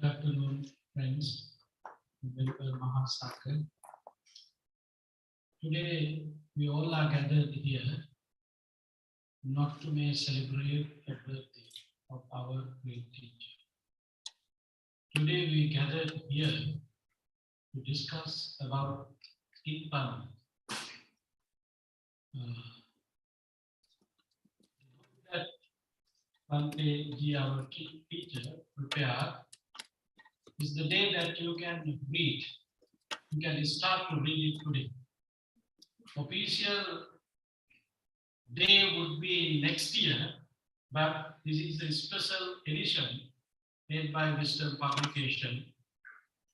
Good afternoon, friends. Welcome, Mahasakar. Today, we all are gathered here not to may celebrate the birthday of our great teacher. Today, we gathered here to discuss about impermanence. That one day, our teacher prepared is the day that you can read. You can start to read it today. Official day would be next year, but this is a special edition made by Western Publication.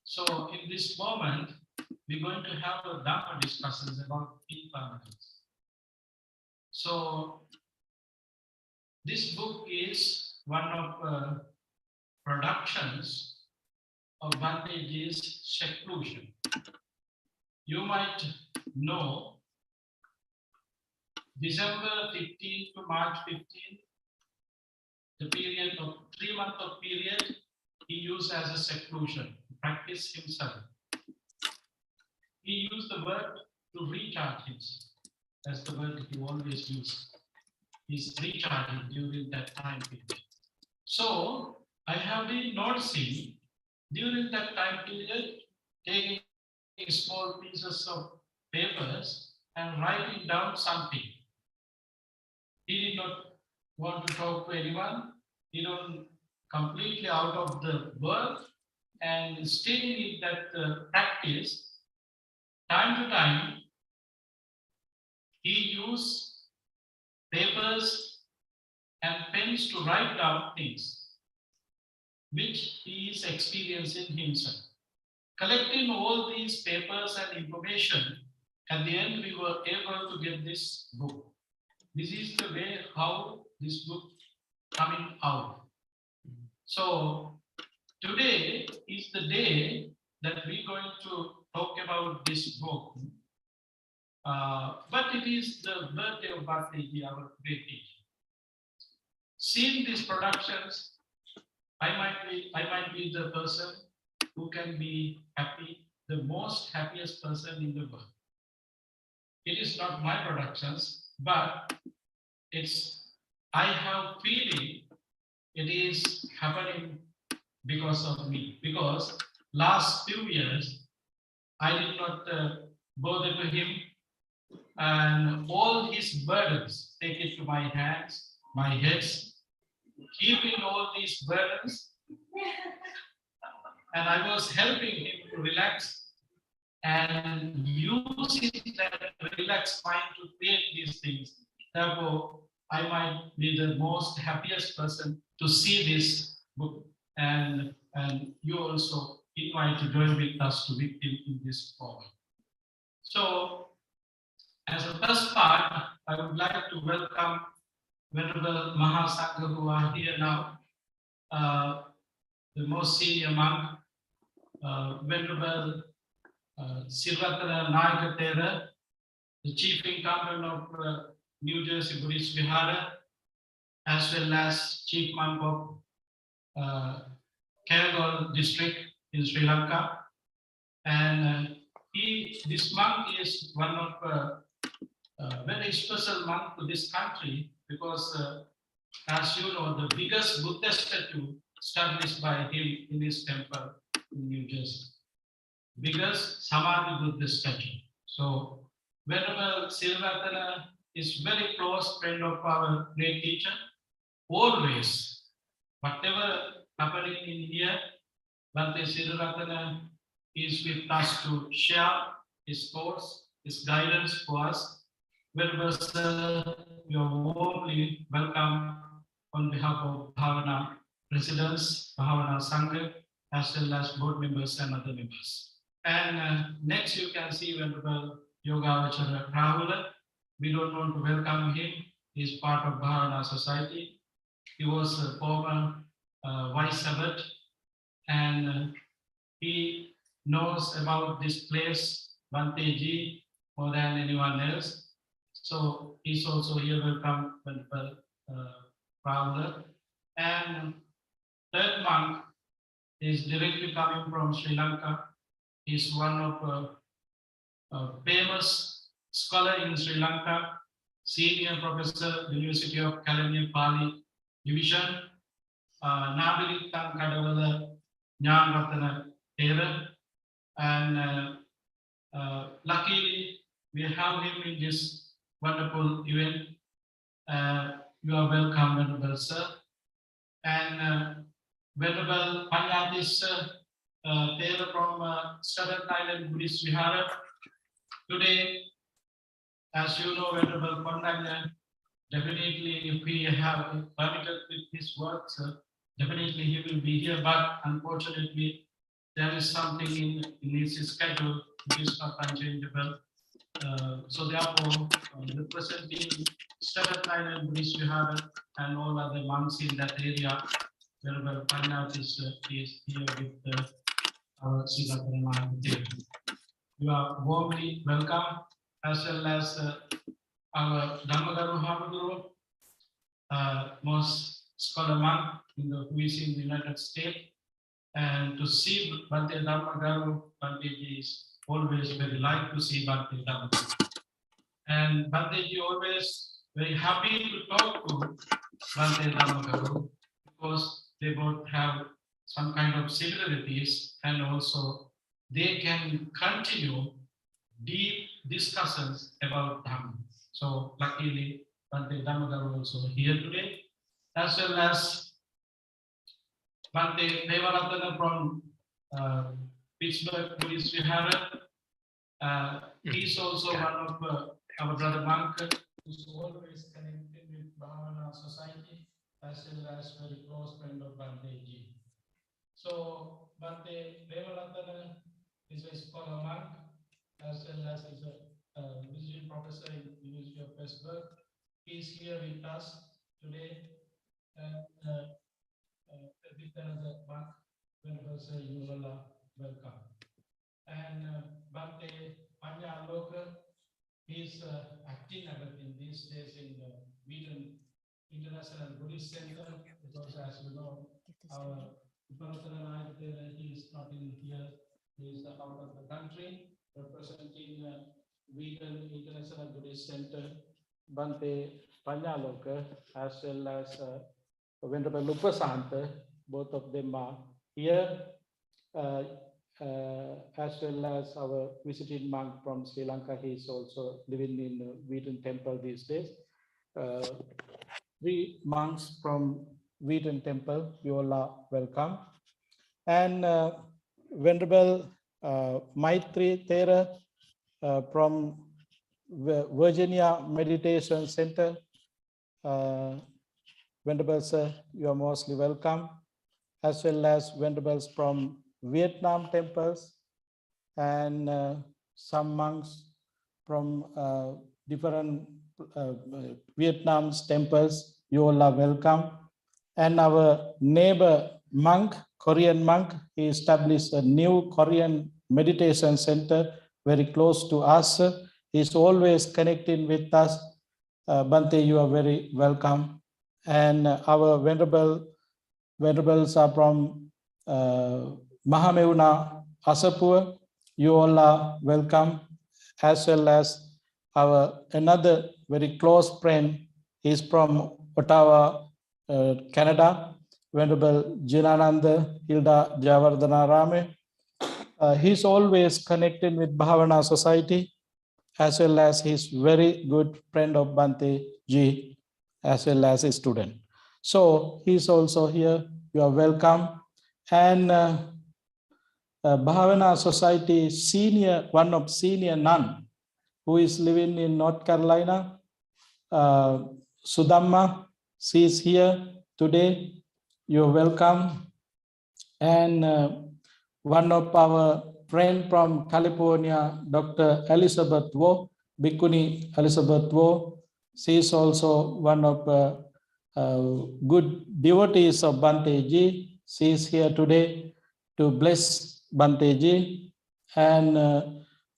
So in this moment, we're going to have a Dhamma discussions about impermanence. So this book is one of productions of Banteji's seclusion. You might know December 15 to March 15, the period of 3 months of period he used as a seclusion, to practice himself. He used the word to recharge himself. That's the word he always used. He's recharging during that time period. So I have been noticing during that time period, taking small pieces of papers and writing down something. He did not want to talk to anyone. He don't completely out of the world and staying in that practice. Time to time, he used papers and pens to write down things which he is experiencing himself. Collecting all these papers and information, at the end we were able to get this book. This is the way how this book coming out. So today is the day that we're going to talk about this book. But it is the birthday of Bhattacharya, our great teacher. Seeing these productions, I might be the person who can be happy, the most happiest person in the world. It is not my productions, but I have feeling it is happening because of me. Because last few years, I did not bother to him, and all his burdens take it to my hands, my heads, keeping all these burdens, and I was helping him to relax and using that relaxed mind to create these things. Therefore, I might be the most happiest person to see this book, and you also invite to join with us to victim in this forum. So, as a first part, I would like to welcome Venerable Mahasangha who are here now, the most senior monk, Venerable Sirvatana Naikatera, the chief incumbent of New Jersey Buddhist Vihara, as well as chief monk of Kerala district in Sri Lanka. And this monk is one of very special monk to this country because, as you know, the biggest Buddha statue established by him in his temple in New Jersey. Biggest Samadhi Buddha statue. So, Venerable Sirvatana is very close friend of our great teacher. Always, whatever happening in here, Bhante Sirvatana is with us to share his thoughts, his guidance for us. Venerable Sir, you are warmly welcome on behalf of Bhavana Presidents, Bhavana Sangha, as well as board members and other members. And next you can see Venerable Yogavachara Rahula. We don't want to welcome him. He is part of Bhavana Society. He was a former vice abbot, and he knows about this place, Bhanteji, more than anyone else. So he's also here. Welcome, Venerable Rahula. And third monk is directly coming from Sri Lanka. He's one of famous scholar in Sri Lanka, senior professor, University of Kalaniya Pali Division, Nabiritan Kadavala Nyanratana Thera. And luckily, we have him in this wonderful event. You are welcome, Venerable Sir. And Venerable Panyatis Thera from Southern Island Buddhist Vihara. Today, as you know, Venerable Pandanya, definitely if we have permitted with his works, definitely he will be here, but unfortunately, there is something in his schedule which is not unchangeable. So therefore, representing Southern Island Buddhist Vihara and all other monks in that area, Venerable Pandanya is here with our Siddhartha. You are warmly welcome, as well as our Dhammagaru Hamaguru, most scholar monk who is in the United States. And to see Bhante Dhammagaru, Bhanteji is always very like to see Bhante Dhammagaru. And Bhanteji always very happy to talk to Bhante Dhammagaru because they both have some kind of similarities, and also they can continue deep discussions about Dhamma. So luckily, Bhante Dhammagaru also here today, as well as Bhante Devaratana from Pittsburgh Buddhist Vihara. He's also one of our brother monk who's always connected with Bhavana Society, as well as very close friend of Bhanteji. So Bhante Devaratana is a scholar monk, as well as is a visiting professor in the University of Pittsburgh. He's here with us today, and with another monk, Venerable Sir, you are welcome. And Bhante Panyaloka, he's acting abbot in these days in the Wheaton International Buddhist Center, because as you know, our he is not in here, he is out of the country, representing Wheaton International Buddhist Center, Bhante Panyaloka, as well as Venerable Upasanta. Both of them are here, as well as our visiting monk from Sri Lanka. He is also living in Wheaton Temple these days. Three monks from Wheaton Temple, you all are welcome. And Venerable Maitri Thera from Virginia Meditation Center. Venerable Sir, you are mostly welcome, as well as Venerables from Vietnam temples and some monks from different Vietnam's temples. You all are welcome. And our neighbor monk, Korean monk, he established a new Korean meditation center very close to us. He's always connecting with us. Bante, you are very welcome. And our venerables are from Mahameuna, Asapur. You all are welcome, as well as our another very close friend. He's from Ottawa, Canada, Venerable Jinananda Hilda Javardhana Rame. He's always connected with Bhavana Society, as well as he's very good friend of Bante Ji, as well as a student. So he's also here. You are welcome. And Bhavana Society senior, one of senior nun who is living in North Carolina, Sudamma, she is here today. You're welcome. And one of our friend from California, Dr. Elizabeth Wo, Bhikkhuni Elizabeth Wo, she is also one of good devotees of Bante Ji. She is here today to bless Bante Ji. And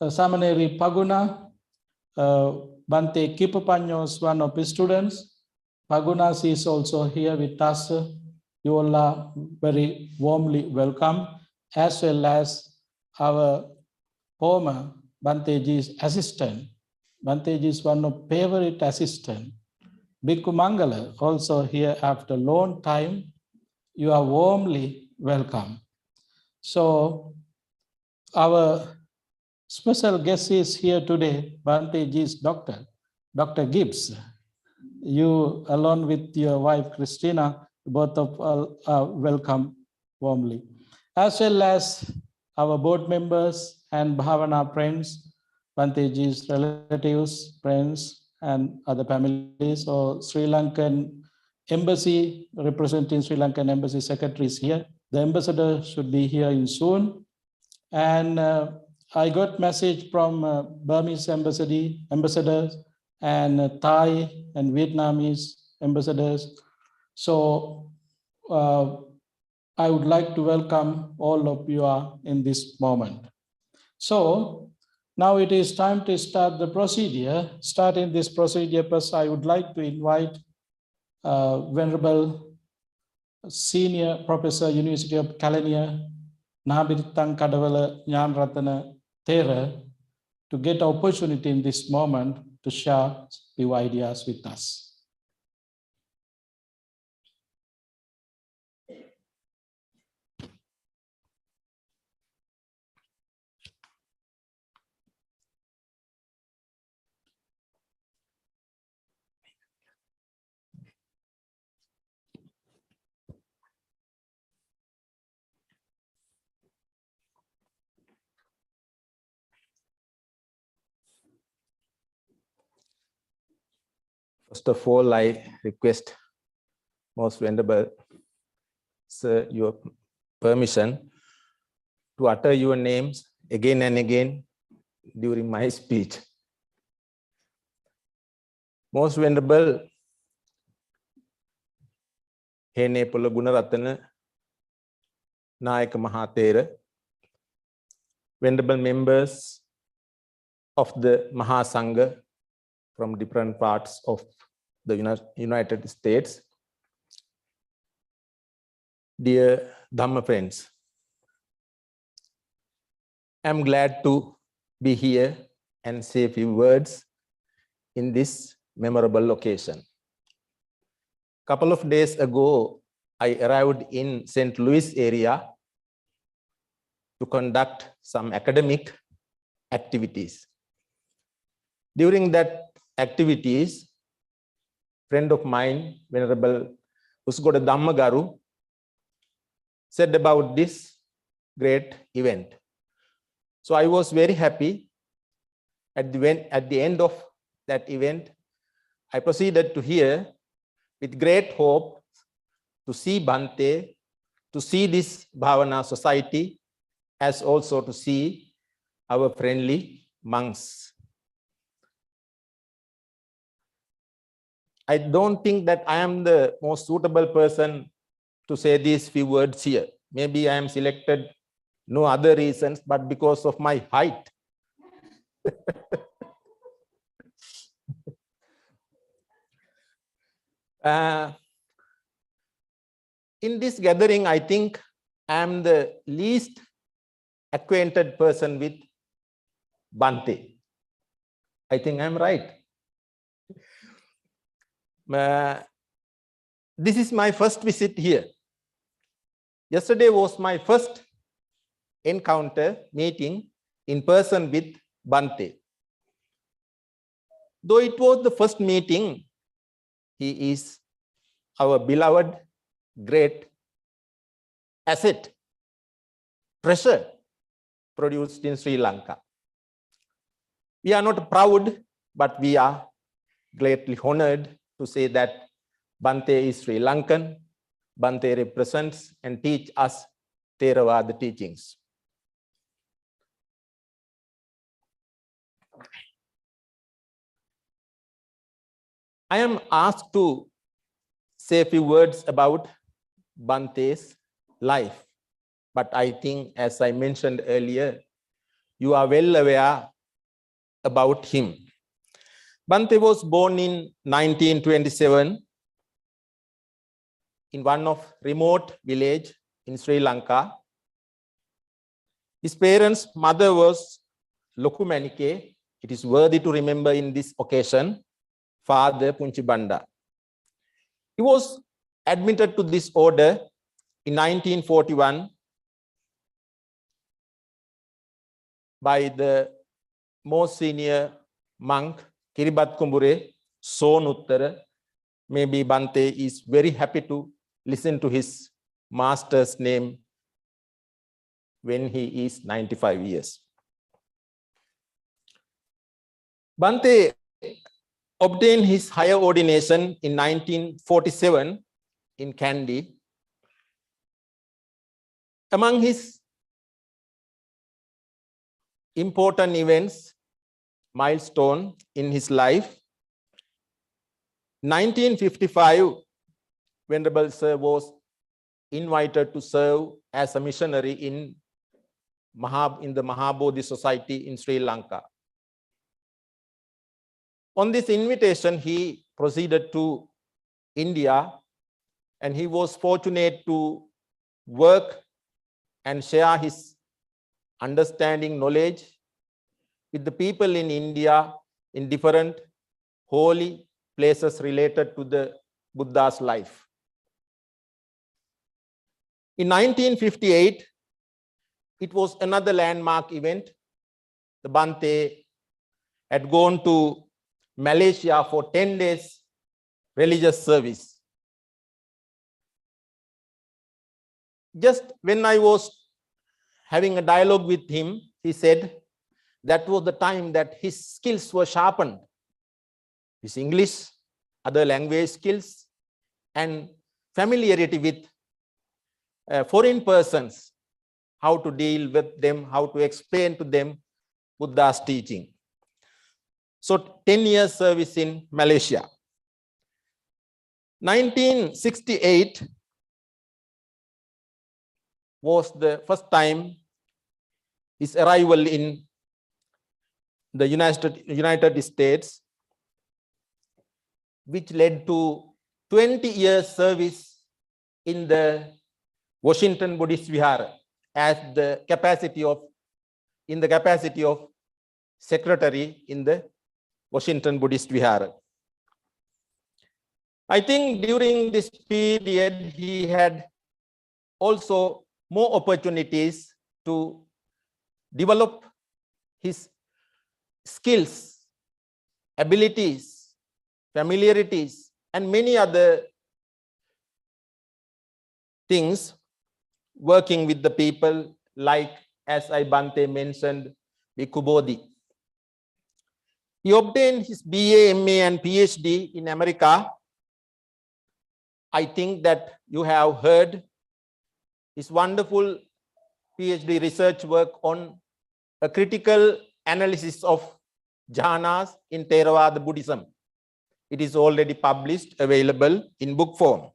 Samaneri Paguna, Bante Kipapanyo is one of his students. Paguna is also here with us. You all are very warmly welcome, as well as our former Bante Ji's assistant. Bante Ji is one of favorite assistant. Bhikkhu Mangala also here after a long time. You are warmly welcome. So our special guest is here today, Bante Ji's doctor, Dr. Gibbs. You along with your wife Christina, both of all are welcome warmly, as well as our board members and Bhavana friends, Bante Ji's relatives, friends, and other families, or Sri Lankan embassy, representing Sri Lankan embassy secretaries here. The ambassador should be here in soon. And I got message from Burmese ambassadors and Thai and Vietnamese ambassadors. So I would like to welcome all of you in this moment. So now it is time to start the procedure. Starting this procedure, first I would like to invite Venerable Senior Professor, University of California, Nabiritang Kadavala Nyan Ratana Thera, to get opportunity in this moment to share the ideas with us. First of all, I request Most Venerable Sir, your permission to utter your names again and again during my speech. Most Venerable Hene Pula Gunaratana Nayaka Mahathera, Venerable members of the Mahasangha from different parts of the United States, dear Dhamma friends, I'm glad to be here and say a few words in this memorable occasion. Couple of days ago, I arrived in St. Louis area to conduct some academic activities. During that activities, friend of mine, Venerable Usgoda Dhammagaru, said about this great event. So I was very happy. At the end of that event, I proceeded to hear with great hope to see Bhante, to see this Bhavana society, as also to see our friendly monks. I don't think that I am the most suitable person to say these few words here. Maybe I am selected no other reasons, but because of my height. In this gathering, I think I am the least acquainted person with Bhante. I think I'm right. This is my first visit here. Yesterday was my first encounter, meeting in person with Bhante. Though it was the first meeting, he is our beloved, great asset, treasure produced in Sri Lanka. We are not proud, but we are greatly honored to say that Bhante is Sri Lankan. Bhante represents and teach us Theravada teachings. I am asked to say a few words about Bhante's life. But I think, as I mentioned earlier, you are well aware about him. Bhante was born in 1927 in one of remote village in Sri Lanka. His parents' mother was Lokumanike. It is worthy to remember in this occasion, Father Punchibanda. He was admitted to this order in 1941 by the most senior monk, Kiribat Kumbure, Sonuttara. Maybe Bhante is very happy to listen to his master's name when he is 95 years. Bhante obtained his higher ordination in 1947 in Kandy. Among his important events, milestone in his life, 1955, Venerable Sir was invited to serve as a missionary in the Mahabodhi Society in Sri Lanka. On this invitation, he proceeded to India, and he was fortunate to work and share his understanding, knowledge with the people in India in different holy places related to the Buddha's life. In 1958, it was another landmark event. The Bhante had gone to Malaysia for 10 days religious service. Just when I was having a dialogue with him, he said that was the time that his skills were sharpened. His English, other language skills, and familiarity with foreign persons, how to deal with them, how to explain to them Buddha's teaching. So 10 years service in Malaysia. 1968 was the first time his arrival in the United States, which led to 20 years service in the Washington Buddhist Vihara as the capacity of secretary in the Washington Buddhist Vihara. I think during this period, he had also more opportunities to develop his skills, abilities, familiarities, and many other things working with the people, like, as I Bhante mentioned, Bhikkhu Bodhi. He obtained his BA, MA, and PhD in America. I think that you have heard his wonderful PhD research work on a critical analysis of jhanas in Theravada Buddhism. It is already published, available in book form.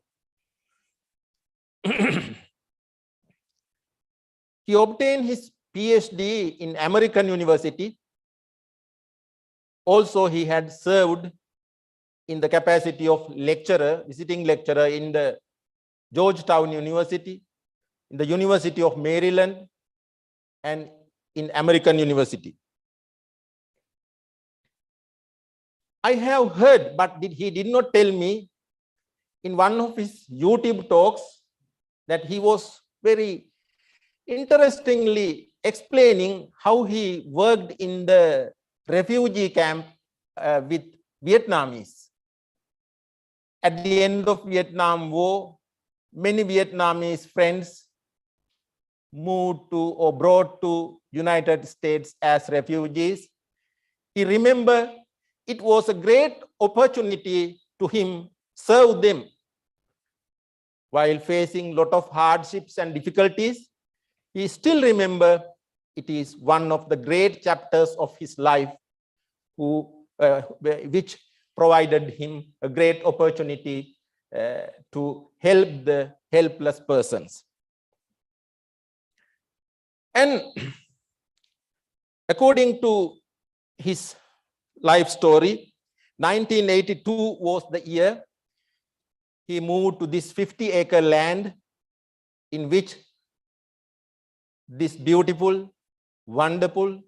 He obtained his PhD in American University. Also, he had served in the capacity of lecturer, visiting lecturer in the Georgetown University, in the University of Maryland, and in American University. I have heard, but he did not tell me in one of his YouTube talks that he was very interestingly explaining how he worked in the refugee camp with Vietnamese. At the end of Vietnam War, many Vietnamese friends moved to or brought to United States as refugees. He remembered it was a great opportunity to him serve them while facing a lot of hardships and difficulties. He still remember it is one of the great chapters of his life which provided him a great opportunity to help the helpless persons. And according to his life story, 1982 was the year he moved to this 50-acre land in which this beautiful, wonderful,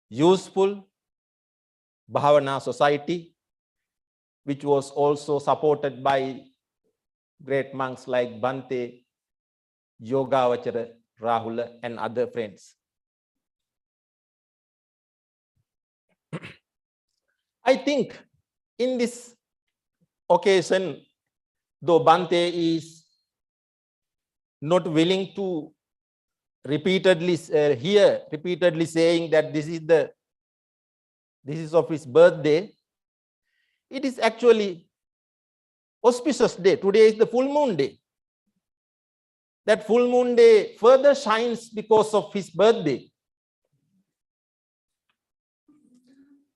useful Bhavana society, which was also supported by great monks like Bhante, Yogavachara, Rahula, and other friends. I think in this occasion, though Bhante is not willing to repeatedly saying that this is of his birthday, it is actually auspicious day. Today is the full moon day. That full moon day further shines because of his birthday.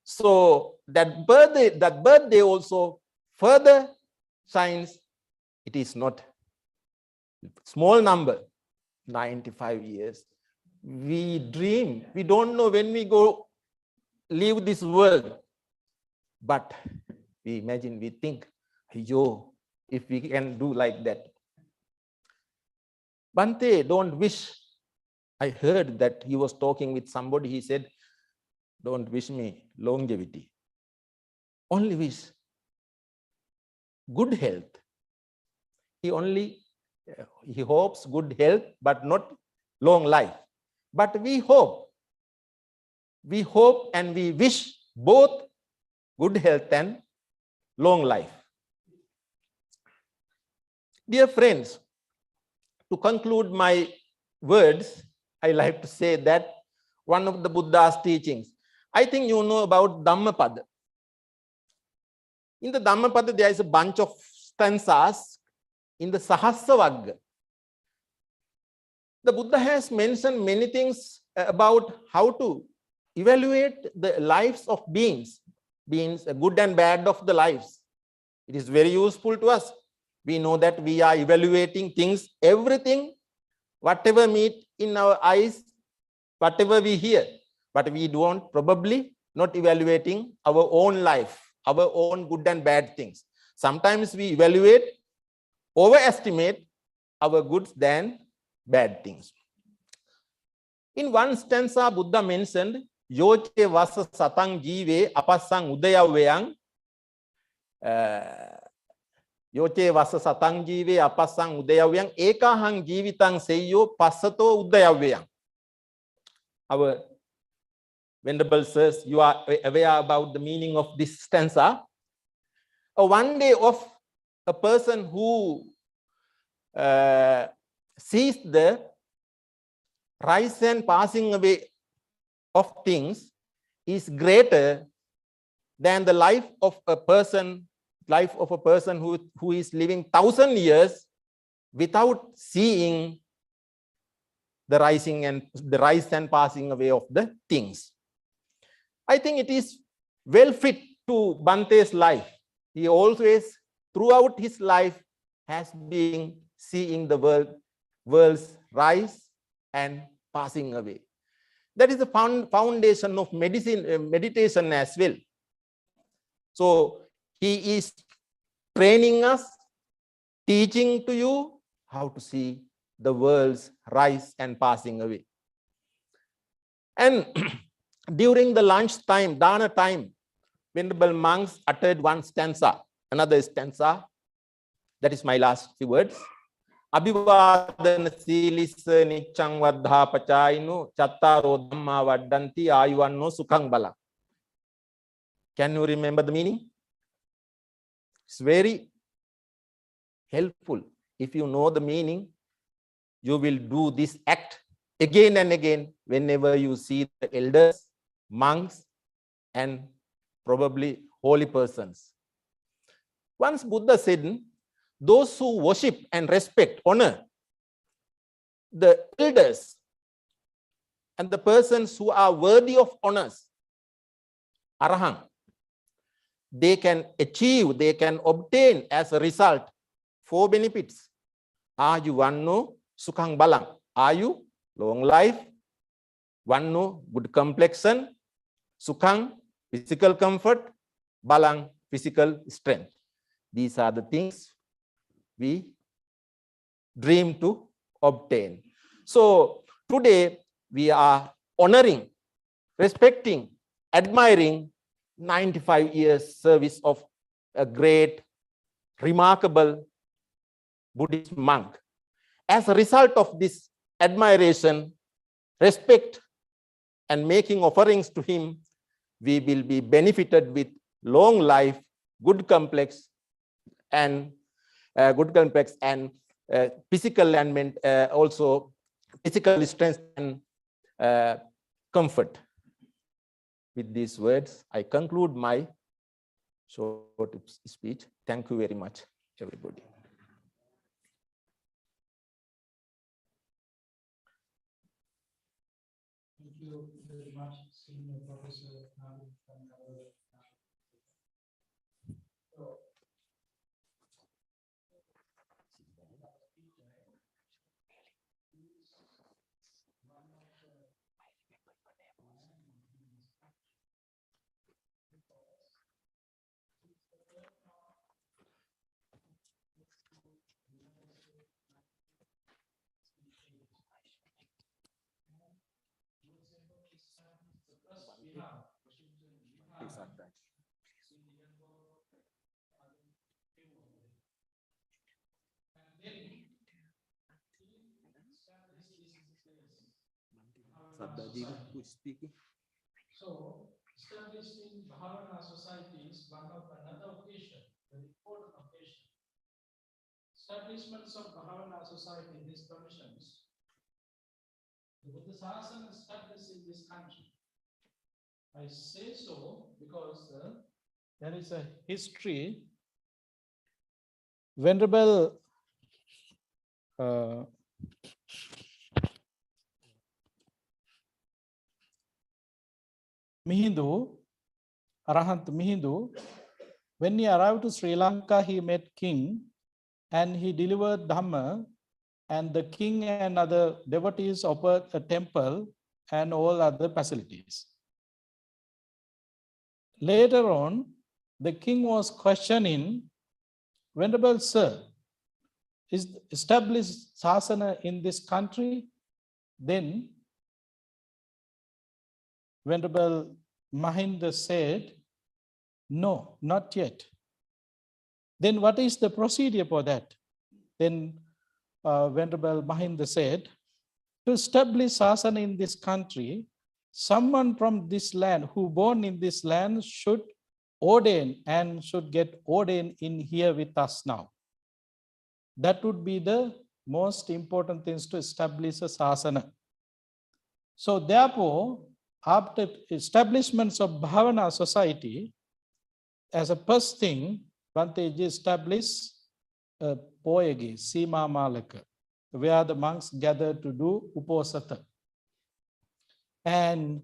So that birthday also further shines. It is not small number, 95 years. We dream, we don't know when we go leave this world, but we imagine, we think, yo, if we can do like that. Bhante, don't wish. I heard that he was talking with somebody, he said, don't wish me longevity. Only wish good health. He hopes good health, but not long life. But we hope and we wish both good health and long life. Dear friends, to conclude my words, I like to say that one of the Buddha's teachings, I think you know about Dhammapada. In the Dhammapada, there is a bunch of stanzas in the Sahasravagga. The Buddha has mentioned many things about how to evaluate the lives of beings, good and bad of the lives. It is very useful to us. We know that we are evaluating things, everything, whatever meet in our eyes, whatever we hear, but we don't probably not evaluating our own life, our own good and bad things. Sometimes we evaluate, overestimate our goods than bad things. In one stanza, Buddha mentioned, Yoche vasa satang jive apasang udayavayang. Yoche vasa satang jive apasang udayavayang ekahang jivitang seyo passato udayavayang. Our Venerable says, you are aware about the meaning of this stanza. One day of a person who sees the rise and passing away of things is greater than the life of a person who is living 1,000 years without seeing the rise and passing away of the things. I think it is well fit to Bante's life. He always, throughout his life, has been seeing the world's rise and passing away. That is the foundation of meditation as well. So he is training us, teaching to you how to see the world's rise and passing away. And during the lunch time, Dana time, venerable monks uttered one stanza, another stanza. That is my last few words. Abhivadana silisa nichang vaddha pachainu chattaro dhamma vaddanti ayuvanno sukhang bala. Can you remember the meaning? It's very helpful. If you know the meaning, you will do this act again and again whenever you see the elders, monks, and probably holy persons. Once Buddha said, those who worship and respect, honor the elders and the persons who are worthy of honors, arahant, they can achieve, they can obtain as a result 4 benefits. Ayuvanno sukhang balang. Ayu, long life. Vanno, good complexion. Sukhang, physical comfort. Balang, physical strength. These are the things we dream to obtain. So today we are honoring, respecting, admiring 95 years service of a great, remarkable Buddhist monk. As a result of this admiration, respect, and making offerings to him, we will be benefited with long life, good complex, and physical and also physical strength and comfort. With these words, I conclude my short speech. Thank you very much, everybody. Thank you very much, Senior Professor. Who is speaking? So, establishing Bhavana society is one of another occasion, an important occasion. Establishments of Bhavana society, these permissions, the Buddha Sasana established in this country. I say so because there is a history. Venerable Mihindu, Arahant Mihindu, when he arrived to Sri Lanka, he met king and he delivered Dhamma, and the king and other devotees offered a temple and all other facilities. Later on, the king was questioning, Venerable Sir, is established Sasana in this country? Then Venerable Mahinda said, no, not yet. Then what is the procedure for that? Then Venerable Mahinda said, to establish Sasana in this country, someone from this land who born in this land should ordain and should get ordained in here with us now. That would be the most important things to establish a Sasana. So therefore, after establishments of Bhavana society, as a first thing, Bhanteji established a Poyagi, Sima Malaka, where the monks gathered to do uposatha. And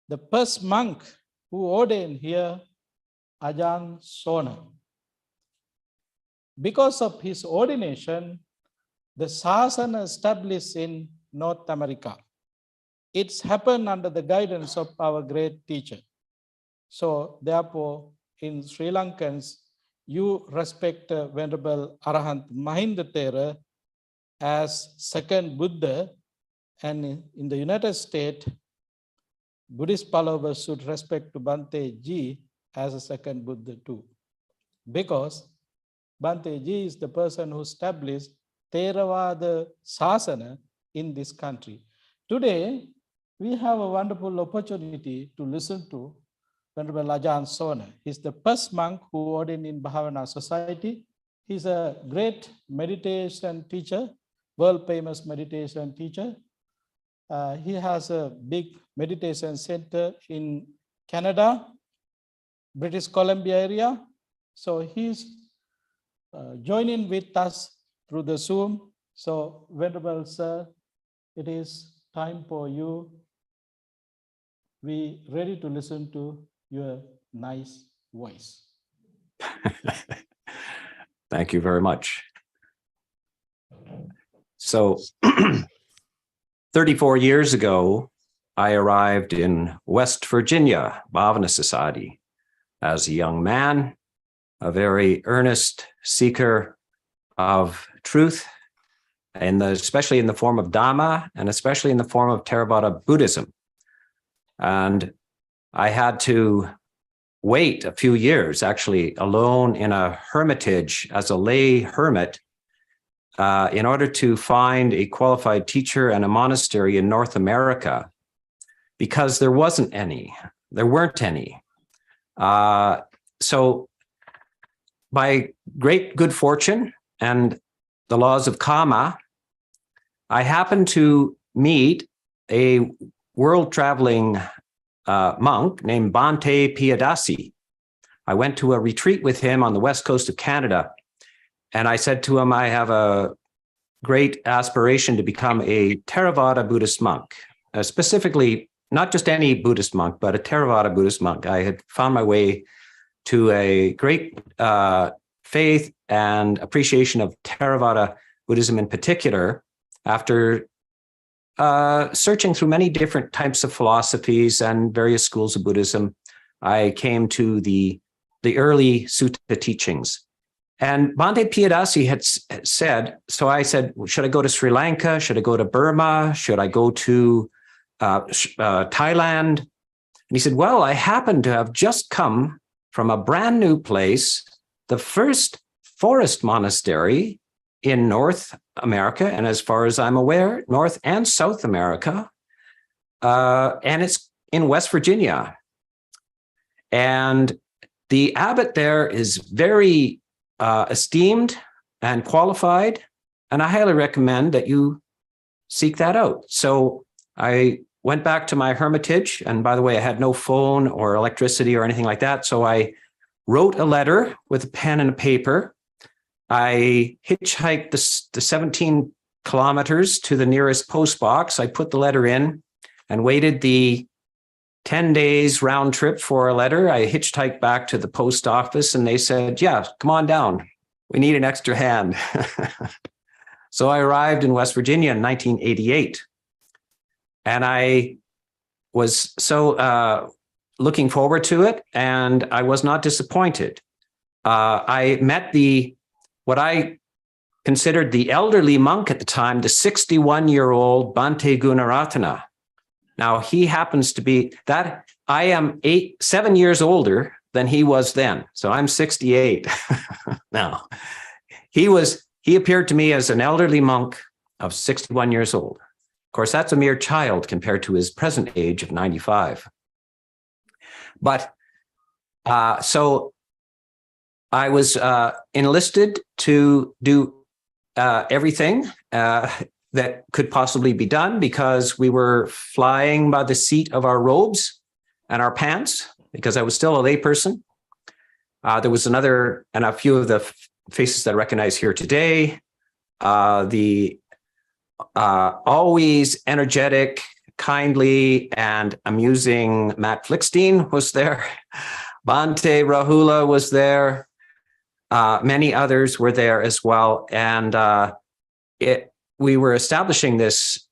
the first monk who ordained here, Ajahn Sona. Because of his ordination, the Sasana established in North America. It's happened under the guidance of our great teacher. So therefore, in Sri Lankans, you respect Venerable Arahant Mahinda Thera as second Buddha, and in the United States, Buddhist followers should respect to Bhante Ji as a second Buddha too. Because Bhante Ji is the person who established Theravada Sasana in this country. Today, we have a wonderful opportunity to listen to Venerable Ajahn Sona. He's the first monk who ordained in Bhavana Society. He's a great meditation teacher, world famous meditation teacher. He has a big meditation center in Canada, British Columbia area. So he's joining with us through the Zoom. So Venerable Sir, it is time for you. We ready to listen to your nice voice. Thank you very much. So 34 years ago, I arrived in West Virginia, Bhavana Society, as a young man, a very earnest seeker of truth, and especially in the form of Dhamma, and especially in the form of Theravada Buddhism. And I had to wait a few years, actually, alone in a hermitage as a lay hermit in order to find a qualified teacher and a monastery in North America, because there wasn't any. There weren't any. So by great good fortune and the laws of karma, I happened to meet a world-traveling monk named Bhante Piyadasi. I went to a retreat with him on the west coast of Canada, and I said to him, I have a great aspiration to become a Theravada Buddhist monk, specifically not just any Buddhist monk, but a Theravada Buddhist monk. I had found my way to a great faith and appreciation of Theravada Buddhism in particular after searching through many different types of philosophies and various schools of Buddhism. I came to the early sutta teachings. And Bhante Piyadasi had said, so I said, should I go to Sri Lanka? Should I go to Burma? Should I go to Thailand? And he said, well, I happen to have just come from a brand new place, the first forest monastery in North America, and as far as I'm aware, North and South America, and it's in West Virginia. And the abbot there is very esteemed and qualified, and I highly recommend that you seek that out. So I went back to my hermitage, and by the way, I had no phone or electricity or anything like that, so I wrote a letter with a pen and a paper. I hitchhiked the 17 kilometers to the nearest post box. I put the letter in and waited the 10 days round trip for a letter. I hitchhiked back to the post office and they said, yeah, come on down. We need an extra hand. So I arrived in West Virginia in 1988. And I was so looking forward to it, and I was not disappointed. I met what I considered the elderly monk at the time, the 61-year-old Bhante Gunaratana. Now, he happens to be that I am 7 years older than he was then. So I'm 68 now. He appeared to me as an elderly monk of 61 years old. Of course, that's a mere child compared to his present age of 95. But so I was enlisted to do everything that could possibly be done, because we were flying by the seat of our robes and our pants, because I was still a layperson. There was another, and a few of the faces that I recognize here today. the always energetic, kindly, and amusing Matt Flickstein was there. Bhante Rahula was there. Many others were there as well. And we were establishing this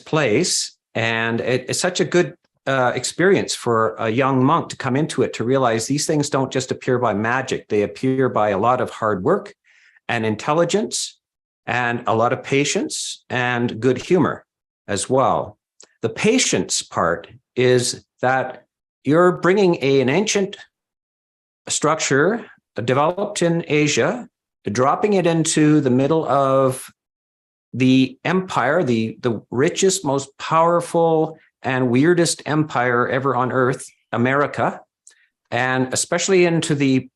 place, and it's such a good experience for a young monk to come into it, to realize these things don't just appear by magic. They appear by a lot of hard work and intelligence and a lot of patience and good humor as well. The patience part is that you're bringing an ancient structure developed in Asia, dropping it into the middle of the empire, the richest, most powerful and weirdest empire ever on earth, America, and especially into the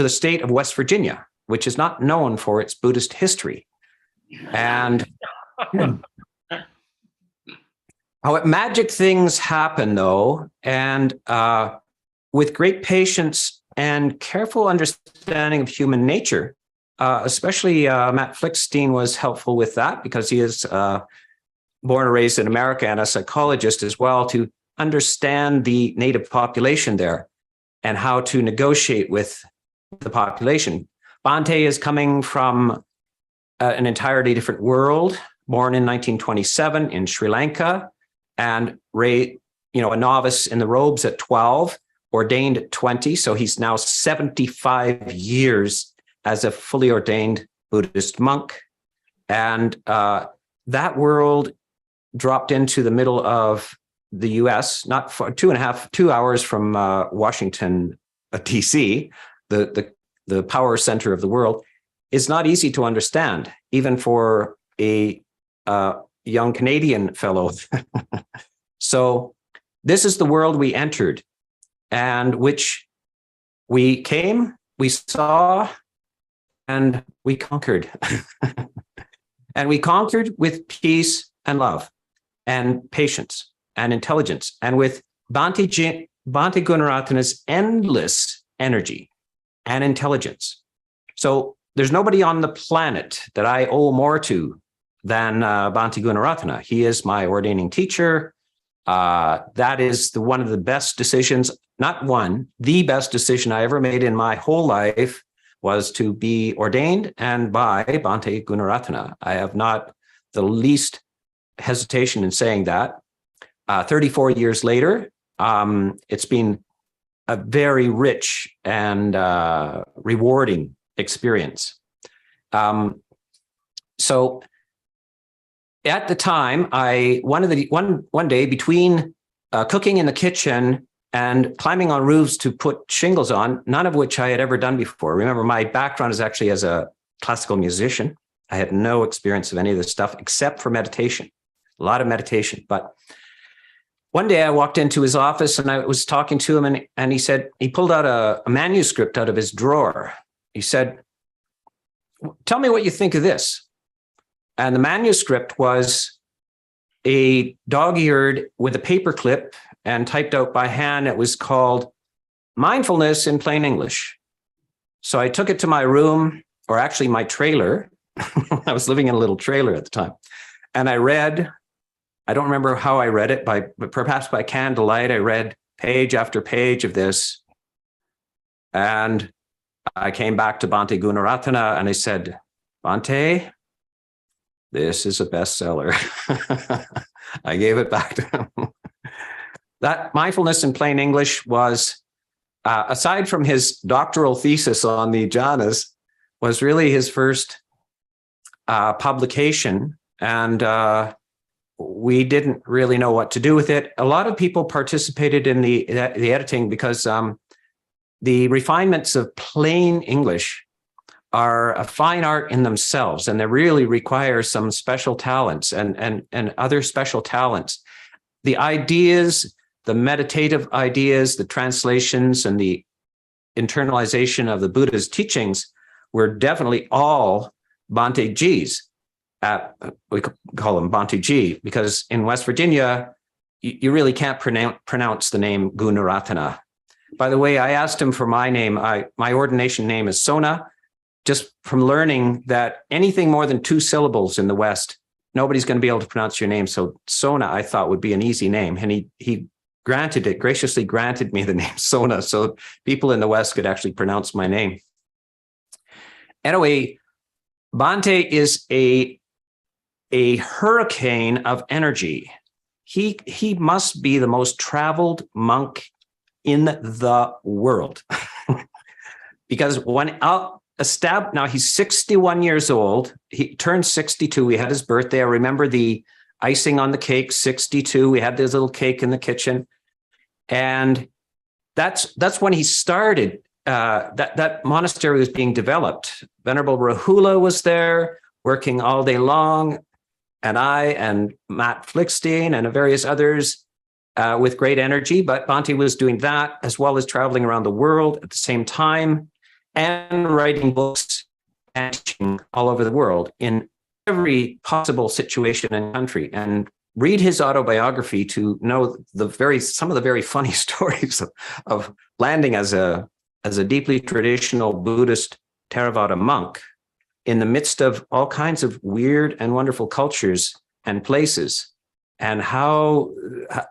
state of West Virginia, which is not known for its Buddhist history. And how magic things happen, though, and with great patience and careful understanding of human nature, especially Matt Flickstein was helpful with that, because he is born and raised in America and a psychologist as well, to understand the native population there and how to negotiate with the population. Bhante is coming from an entirely different world, born in 1927 in Sri Lanka, and a novice in the robes at 12, ordained at 20. So he's now 75 years as a fully ordained Buddhist monk. And that world dropped into the middle of the US, not far, 2 hours from Washington, DC, the power center of the world, is not easy to understand, even for a young Canadian fellow. So this is the world we entered, and which we came, we saw, and we conquered. And we conquered with peace and love and patience and intelligence, and with Bhante Gunaratana's endless energy and intelligence. So there's nobody on the planet that I owe more to than Bhante Gunaratana. He is my ordaining teacher. That is one of the best decisions, not one, the best decision I ever made in my whole life, was to be ordained and by Bhante Gunaratana. I have not the least hesitation in saying that. 34 years later, it's been a very rich and rewarding experience. So at the time, one day, between cooking in the kitchen and climbing on roofs to put shingles on, none of which I had ever done before. Remember, my background is actually as a classical musician. I had no experience of any of this stuff except for meditation, a lot of meditation. But one day I walked into his office and I was talking to him, and he said, he pulled out a manuscript out of his drawer. He said, "Tell me what you think of this." And the manuscript was a dog-eared with a paper clip and typed out by hand. It was called Mindfulness in Plain English. So I took it to my room, or actually my trailer. I was living in a little trailer at the time. And I read, I don't remember how I read it, but perhaps by candlelight, I read page after page of this. And I came back to Bhante Gunaratana and I said, "Bhante, this is a bestseller." I gave it back to him. That Mindfulness in Plain English was, aside from his doctoral thesis on the jhanas, was really his first publication. And we didn't really know what to do with it. A lot of people participated in the editing because the refinements of plain English are a fine art in themselves, and they really require some special talents and other special talents. The ideas, the meditative ideas, the translations, and the internalization of the Buddha's teachings were definitely all Bhante Ji's. We call him Bhante Ji because in West Virginia, you really can't pronounce the name Gunaratana. By the way, I asked him for my name. My ordination name is Sona. just from learning that anything more than 2 syllables in the West, nobody's going to be able to pronounce your name. So Sona, I thought, would be an easy name. And he graciously granted me the name Sona, so people in the West could actually pronounce my name. Anyway, Bhante is a hurricane of energy. He must be the most traveled monk in the world. Because when now he's 61 years old. He turned 62. We had his birthday. I remember the icing on the cake, 62. We had this little cake in the kitchen. And that's when he started. That monastery was being developed. Venerable Rahula was there working all day long. And I and Matt Flickstein and various others with great energy. But Bhante was doing that as well as traveling around the world at the same time and writing books and teaching all over the world in every possible situation and country. And read his autobiography to know some of the very funny stories of landing as a deeply traditional Buddhist Theravada monk in the midst of all kinds of weird and wonderful cultures and places, and how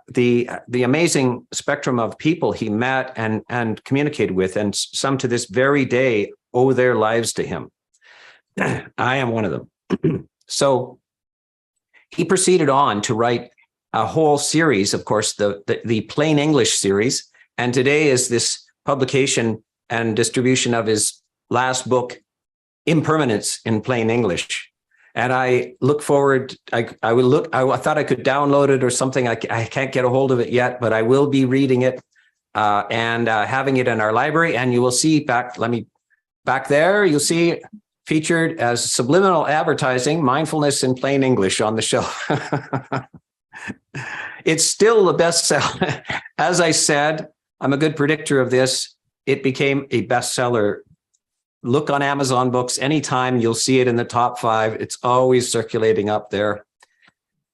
the amazing spectrum of people he met and communicated with, and some to this very day owe their lives to him. I am one of them. So he proceeded on to write a whole series, of course, the Plain English series, and today is this publication and distribution of his last book, Impermanence in Plain English. And I look forward, I thought I could download it or something. I can't get a hold of it yet, but I will be reading it and having it in our library. And you will see back there, you'll see featured as subliminal advertising, mindfulness in plain English on the shelf. It's still the bestseller. As I said, I'm a good predictor of this. It became a bestseller. Look on Amazon Books anytime, you'll see it in the top 5. It's always circulating up there.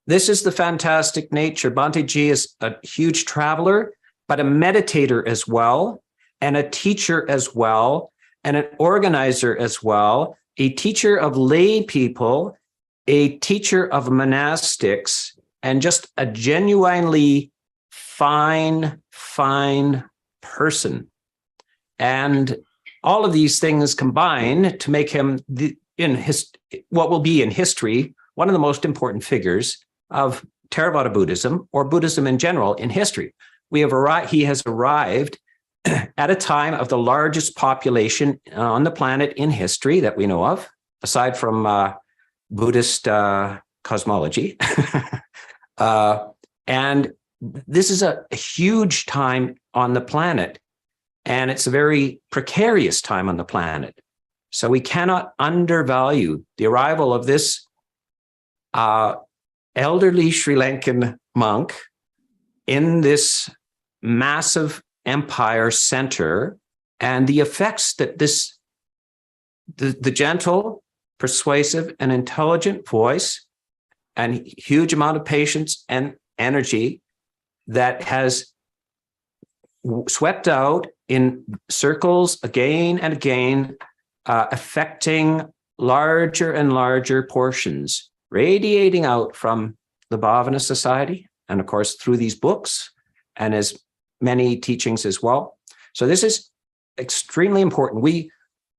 This is the fantastic nature. Bhante Ji is a huge traveler, but a meditator as well, and a teacher as well, and an organizer as well, a teacher of lay people, a teacher of monastics, and just a genuinely fine person. And all of these things combine to make him, what will be in history, one of the most important figures of Theravada Buddhism, or Buddhism in general, in history. He has arrived at a time of the largest population on the planet in history that we know of, aside from Buddhist cosmology. And this is a huge time on the planet. And it's a very precarious time on the planet. So we cannot undervalue the arrival of this elderly Sri Lankan monk in this massive empire center, and the effects that the gentle, persuasive, and intelligent voice and huge amount of patience and energy that has swept out in circles again and again, affecting larger and larger portions, radiating out from the Bhavana Society, and of course through these books and as many teachings as well. So this is extremely important.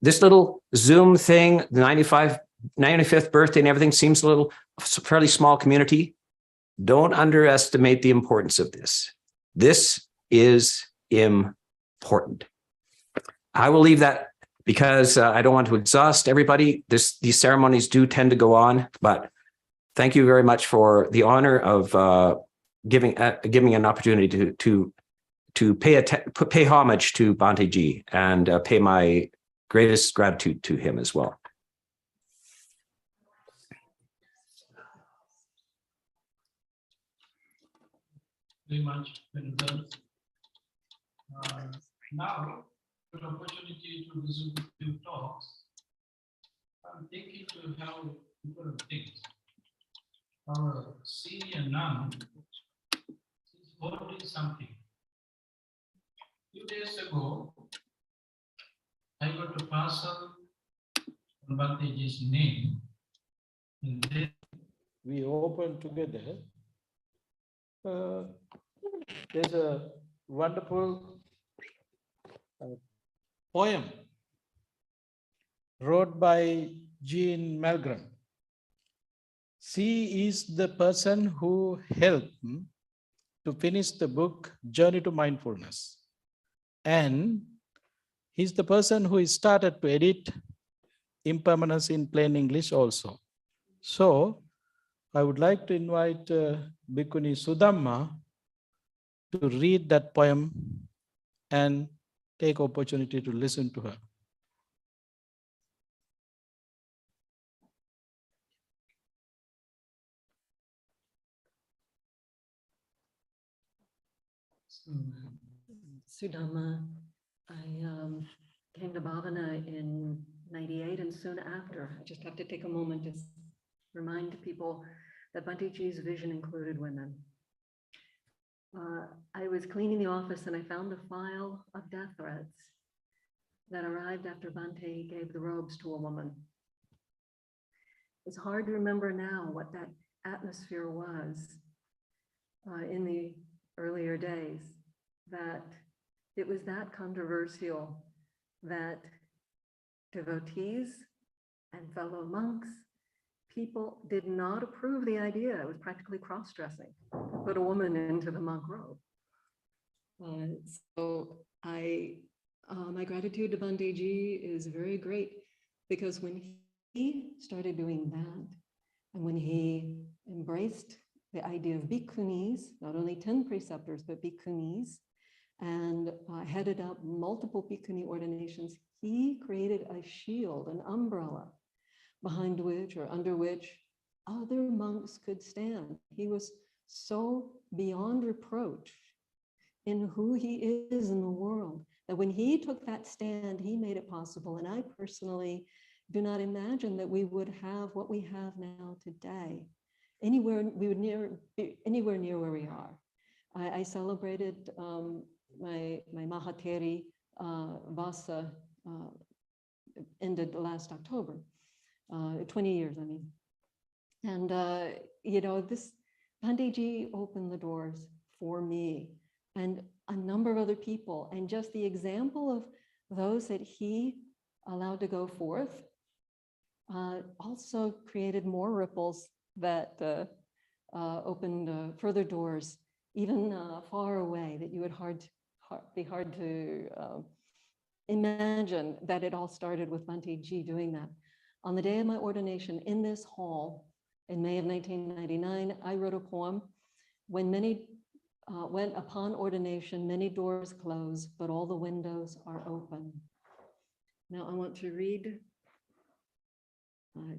This little Zoom thing, the 95th birthday and everything seems a fairly small community. Don't underestimate the importance of this. This is important. I will leave that because I don't want to exhaust everybody. These ceremonies do tend to go on, but thank you very much for the honor of giving me an opportunity to pay homage to Bhante Ji and pay my greatest gratitude to him as well. Very much, Venerable. Now, for the opportunity to listen to few talks, I'm thinking to have different things. Our senior nun is holding something. Few days ago, I got a parcel Bhanteji's name. And then we open together. There's a wonderful poem wrote by Jean Malgren. She is the person who helped to finish the book Journey to Mindfulness. And he's the person who started to edit Impermanence in plain English also. So I would like to invite Bhikkhuni Sudamma to read that poem and take opportunity to listen to her. Sudama, I came to Bhavana in '98, and soon after, I just have to take a moment to remind people that Bhanteji's vision included women. I was cleaning the office and I found a file of death threats that arrived after Bhante gave the robes to a woman. It's hard to remember now what that atmosphere was in the earlier days, that it was that controversial that devotees and fellow monks, people did not approve the idea. It was practically cross-dressing to put a woman into the monk robe. So my gratitude to Bhanteji is very great, because when he started doing that, and when he embraced the idea of bhikkhunis, not only 10 preceptors, but bhikkhunis, and headed up multiple bhikkhuni ordinations, he created a shield, an umbrella, behind which or under which other monks could stand. He was so beyond reproach in who he is in the world that when he took that stand, he made it possible. And I personally do not imagine that we would have what we have now today, anywhere near where we are. I celebrated my Mahateri Vasa ended last October, 20 years, I mean. And, this Bhanteji opened the doors for me and a number of other people. And just the example of those that he allowed to go forth also created more ripples that opened further doors, even far away, that you would be hard to imagine that it all started with Bhanteji doing that. On the day of my ordination in this hall in May of 1999, I wrote a poem. When upon ordination, many doors close, but all the windows are open. Now I want to read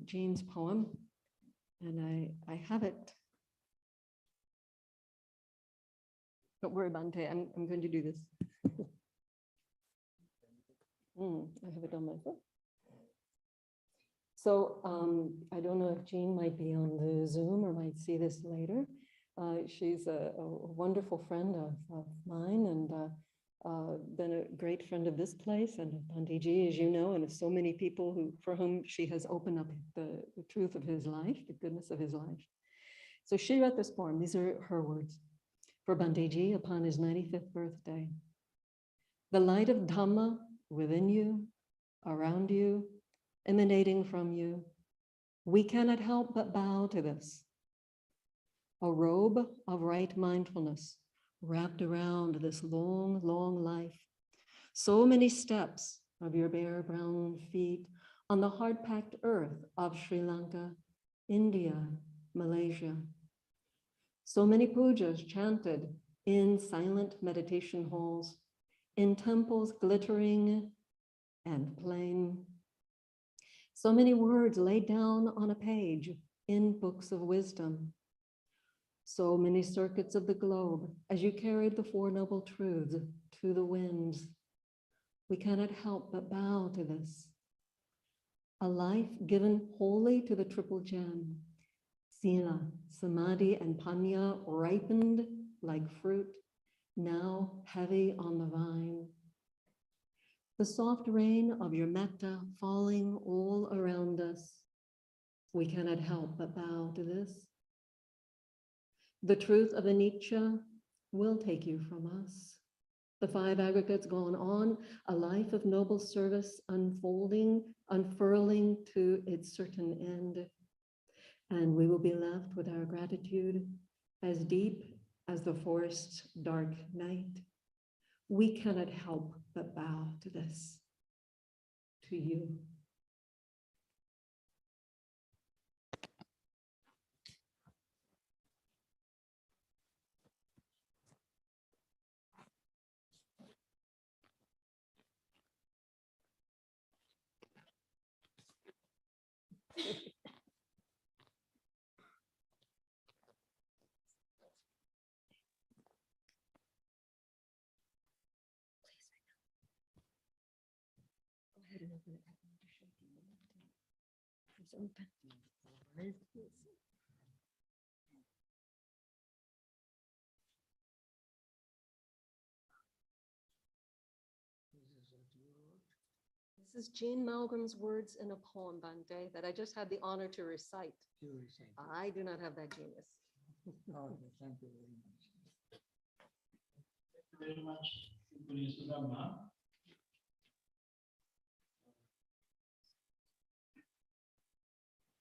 Jean's poem, and I have it. Don't worry, Bhante, I'm going to do this. I have it on my phone. So I don't know if Jean might be on the Zoom or might see this later. She's a wonderful friend of mine, and been a great friend of this place and of Bhanteji, as you know, and of so many people for whom she has opened up the truth of his life, the goodness of his life. So she wrote this poem. These are her words. For Bhanteji upon his 95th birthday. The light of Dhamma within you, around you, emanating from you, we cannot help but bow to this. A robe of right mindfulness wrapped around this long, long life. So many steps of your bare brown feet on the hard-packed earth of Sri Lanka, India, Malaysia. So many pujas chanted in silent meditation halls, in temples glittering and plain. So many words laid down on a page in books of wisdom. So many circuits of the globe as you carried the Four Noble Truths to the winds. We cannot help but bow to this. A life given wholly to the triple gem. Sila, Samadhi, and Panya ripened like fruit, now heavy on the vine. the soft rain of your metta falling all around us. We cannot help but bow to this. The truth of anicca will take you from us. The five aggregates gone on, a life of noble service unfolding, unfurling to its certain end. And we will be left with our gratitude as deep as the forest's dark night. We cannot help but bow to this, to you. This is Jean Malgram's words in a poem, Bante, that I just had the honor to recite. I do not have that genius. Thank you very much, Guru Sudama.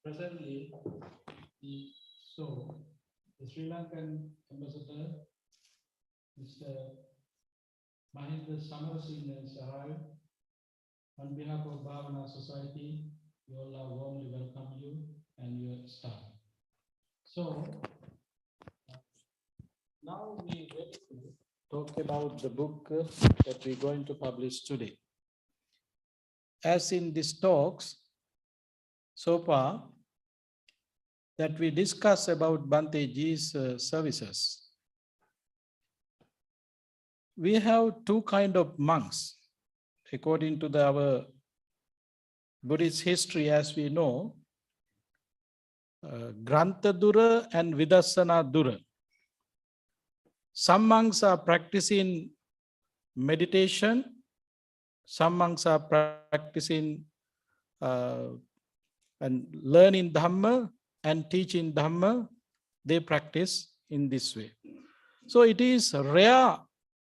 Presently, the Sri Lankan ambassador, Mr. Mahendra Samarasinghe has arrived. On behalf of Bhavana Society, we all warmly welcome you and your staff. So, now we ready to talk about the book that we're going to publish today. As in these talks, so far, that we discuss about Bhante Ji's services. We have two kinds of monks. According to our Buddhist history, as we know, Grantha Dura and Vidassana Dura. Some monks are practicing meditation. Some monks are practicing and learning Dhamma and teaching Dhamma. They practice in this way. So it is rare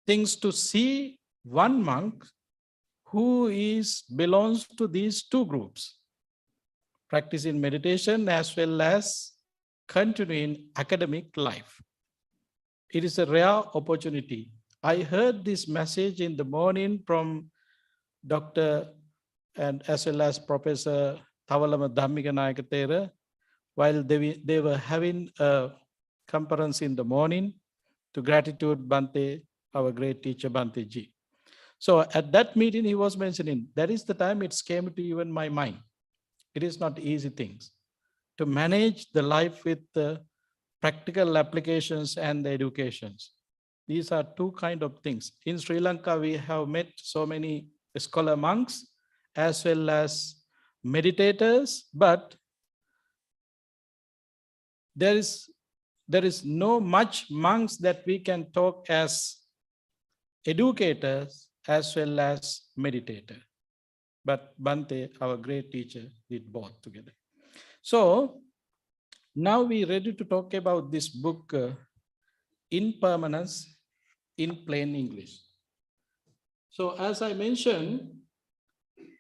things to see one monk who belongs to these two groups, practicing meditation as well as continuing academic life. It is a rare opportunity. I heard this message in the morning from Dr. and as well as Professor Thavalama Dhammika while they were having a conference in the morning to gratitude Bhante, our great teacher Bhante Ji. So at that meeting, he was mentioning, that is the time it came to even my mind. It is not easy things to manage the life with the practical applications and the educations. These are two kinds of things. In Sri Lanka, we have met so many scholar monks as well as meditators, but there is no much monks that we can talk as educators as well as meditator. But Bhante, our great teacher, did both together. So now we're ready to talk about this book, Impermanence in plain English. So as I mentioned,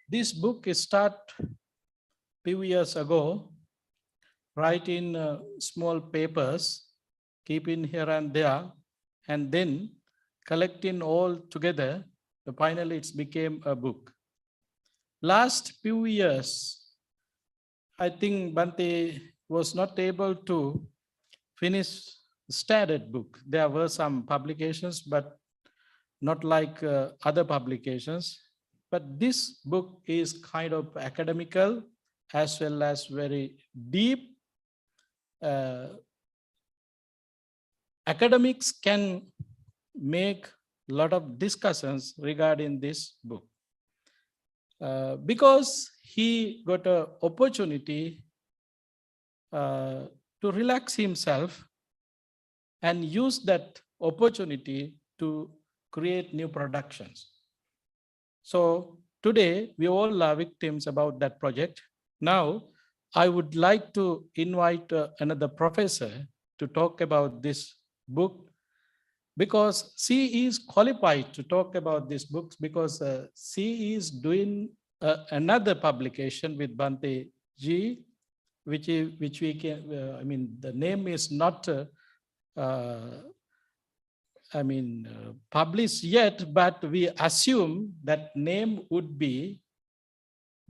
this book started a few years ago, writing small papers, keeping here and there, and then collecting all together. Finally, it became a book. Last few years, I think Bhante was not able to finish the standard book. There were some publications, but not like other publications. But this book is kind of academical as well as very deep. Academics can make a lot of discussions regarding this book. Because he got an opportunity to relax himself and use that opportunity to create new productions. So today we all are victims about that project. Now I would like to invite another professor to talk about this book, because she is qualified to talk about these books, because she is doing another publication with Bhante Ji, which we can, I mean, the name is not, published yet, but we assume that name would be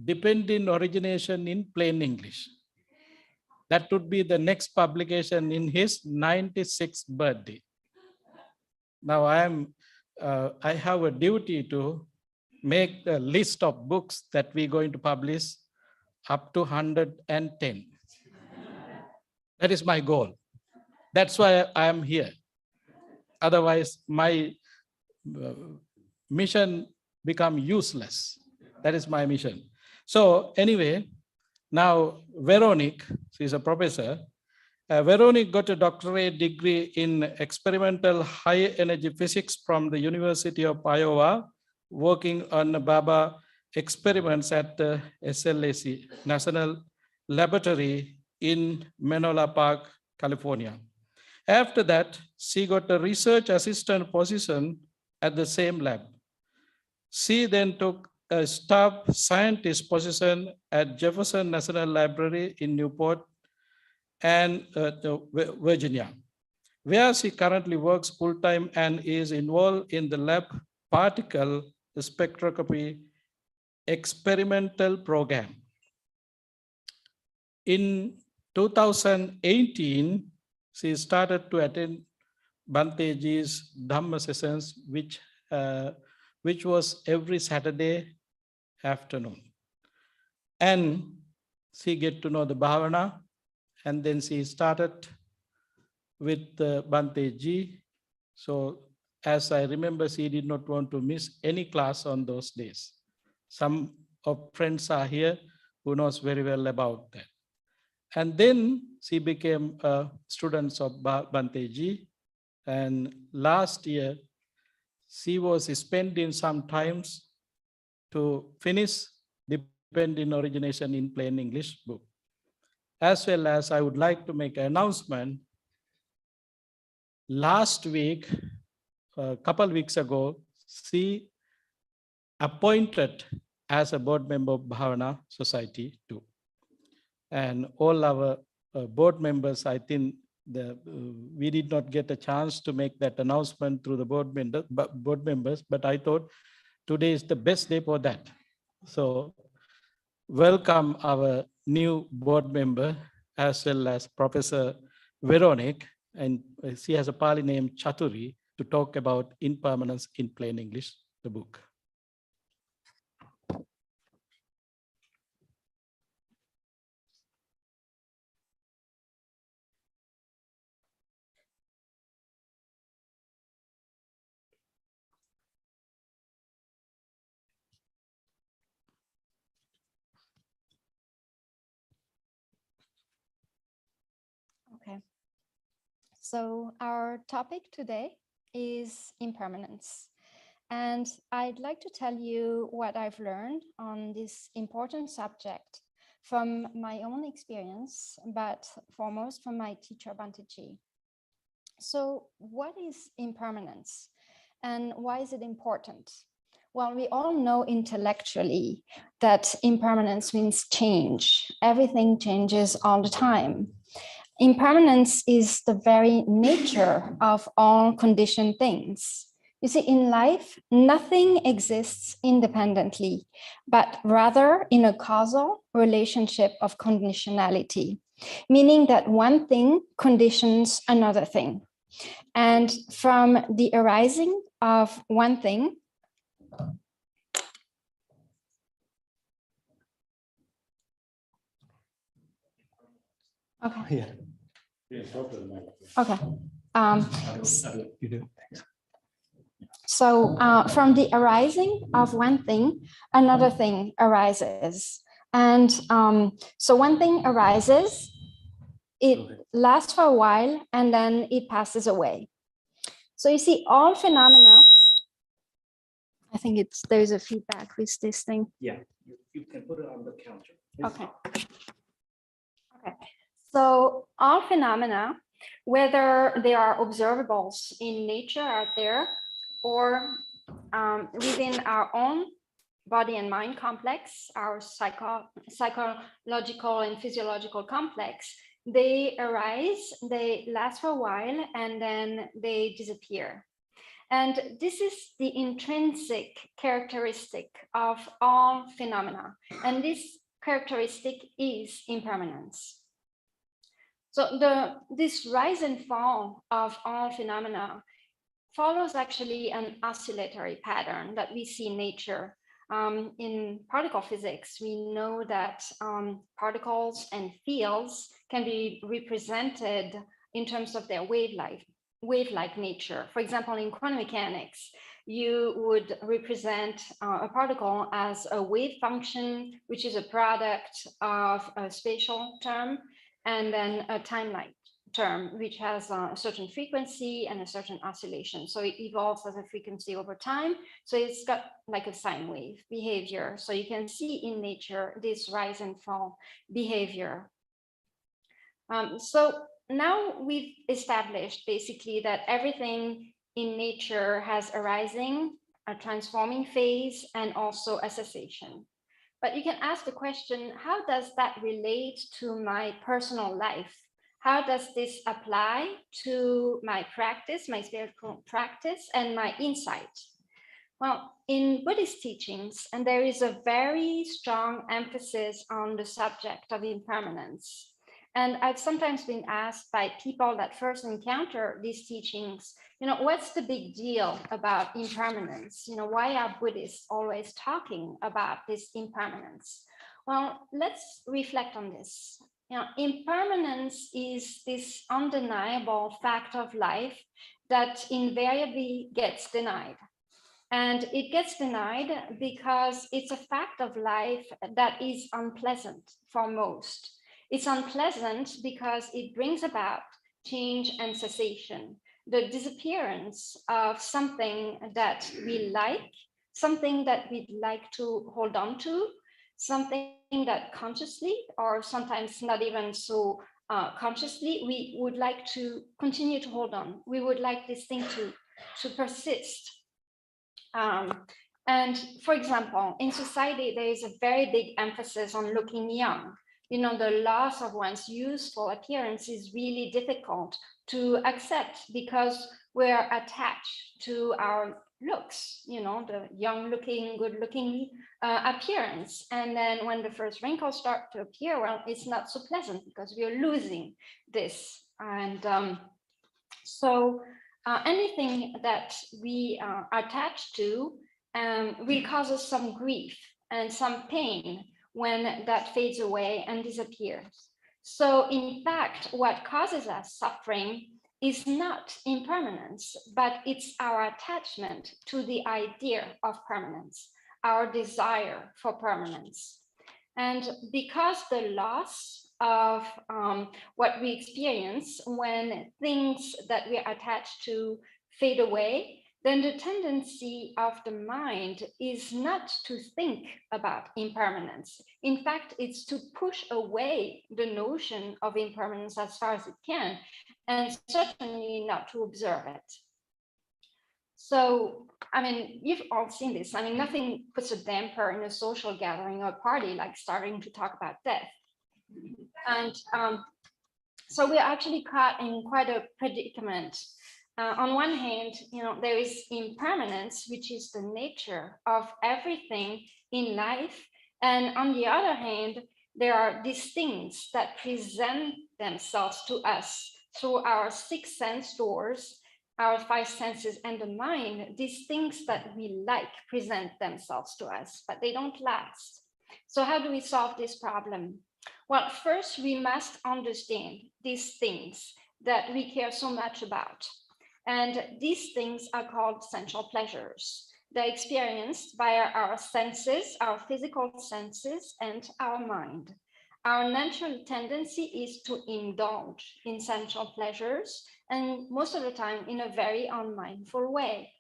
dependent origination in plain English. That would be the next publication in his 96th birthday. Now I have a duty to make a list of books that we're going to publish up to 110. That is my goal. That's why I am here. Otherwise, my mission become useless. That is my mission. So anyway, now Veronique, she's a professor. Veronique got a doctorate degree in experimental high energy physics from the University of Iowa, working on BABA experiments at the SLAC, National Laboratory in Menlo Park, California. After that, she got a research assistant position at the same lab. She then took a staff scientist position at Jefferson National Library in Newport and Virginia, where she currently works full-time and is involved in the lab particle spectroscopy experimental program. In 2018, she started to attend Bhante Ji's Dhamma sessions, which was every Saturday afternoon. And she get to know the Bhavana, and then she started with Bhante Ji. So as I remember, she did not want to miss any class on those days. Some of friends are here who knows very well about that. And then she became a student of Bhante Ji. And last year, she was spending some times to finish Dependent Origination in Plain English book. As well as I would like to make an announcement. Last week, a couple of weeks ago, she appointed as a board member of Bhavana Society too. And all our board members, I think we did not get a chance to make that announcement through the board members, but I thought today is the best day for that. So welcome our new board member, as well as Professor Veronique, and she has a Pali name Chaturi, to talk about Impermanence in Plain English, the book. Okay. So our topic today is impermanence. And I'd like to tell you what I've learned on this important subject from my own experience, but foremost from my teacher, Bhante Ji. So what is impermanence and why is it important? Well, we all know intellectually that impermanence means change. Everything changes all the time. Impermanence is the very nature of all conditioned things. You see, in life, nothing exists independently, but rather in a causal relationship of conditionality, meaning that one thing conditions another thing. And from the arising of one thing, okay. Yeah. Okay. So from the arising of one thing, another thing arises. And so one thing arises, it lasts for a while, and then it passes away. So you see, all phenomena, I think think there's a feedback with this thing. Yeah, you can put it on the counter. Okay. Okay. So all phenomena, whether they are observables in nature out there or within our own body and mind complex, our psychological and physiological complex, they arise, they last for a while, and then they disappear. And this is the intrinsic characteristic of all phenomena. And this characteristic is impermanence. So this rise and fall of all phenomena follows actually an oscillatory pattern that we see in nature. In particle physics, we know that particles and fields can be represented in terms of their wave-like nature. For example, in quantum mechanics, you would represent a particle as a wave function, which is a product of a spatial term, and then a time-like term, which has a certain frequency and a certain oscillation. So it evolves as a frequency over time. So it's got like a sine wave behavior. So you can see in nature this rise and fall behavior. So now we've established basically that everything in nature has a rising, a transforming phase, and also a cessation. But you can ask the question, how does that relate to my personal life? How does this apply to my practice, my spiritual practice, and my insight? Well, in Buddhist teachings, and there is a very strong emphasis on the subject of impermanence. And I've sometimes been asked by people that first encounter these teachings, what's the big deal about impermanence? Why are Buddhists always talking about this impermanence? Well, let's reflect on this. Impermanence is this undeniable fact of life that invariably gets denied. And it gets denied because it's a fact of life that is unpleasant for most. It's unpleasant because it brings about change and cessation, the disappearance of something that we like, something that we'd like to hold on to, something that consciously, or sometimes not even so consciously, we would like to continue to hold on. We would like this thing to persist. And for example, in society, there is a very big emphasis on looking young. The loss of one's youthful appearance is really difficult to accept because we're attached to our looks, the young looking, good looking appearance. And then when the first wrinkles start to appear, well, it's not so pleasant because we are losing this. And so anything that we are attached to will cause us some grief and some pain when that fades away and disappears. So in fact, what causes us suffering is not impermanence, but it's our attachment to the idea of permanence, our desire for permanence. And because the loss of what we experience when things that we're attached to fade away, then the tendency of the mind is not to think about impermanence. In fact, it's to push away the notion of impermanence as far as it can, and certainly not to observe it. So, you've all seen this. Nothing puts a damper in a social gathering or party like starting to talk about death. And so we're actually caught in quite a predicament. On one hand, there is impermanence, which is the nature of everything in life. And on the other hand, there are these things that present themselves to us through our 6 sense doors, our 5 senses and the mind. These things that we like present themselves to us, but they don't last. So how do we solve this problem? Well, first, we must understand these things that we care so much about. And these things are called sensual pleasures. They're experienced via our senses, our physical senses, and our mind. Our natural tendency is to indulge in sensual pleasures, and most of the time in a very unmindful way.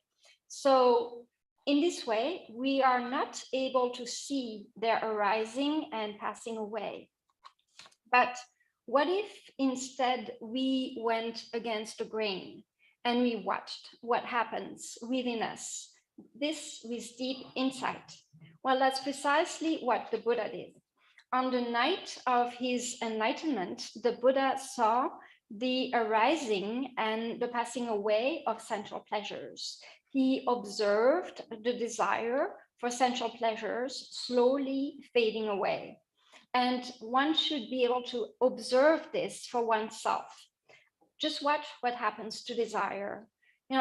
So In this way, we are not able to see their arising and passing away. But what if instead we went against the grain and we watched what happens within us, this with deep insight? Well, that's precisely what the Buddha did. On the night of his enlightenment, the Buddha saw the arising and the passing away of sensual pleasures. He observed the desire for sensual pleasures slowly fading away. And one should be able to observe this for oneself. Just watch what happens to desire.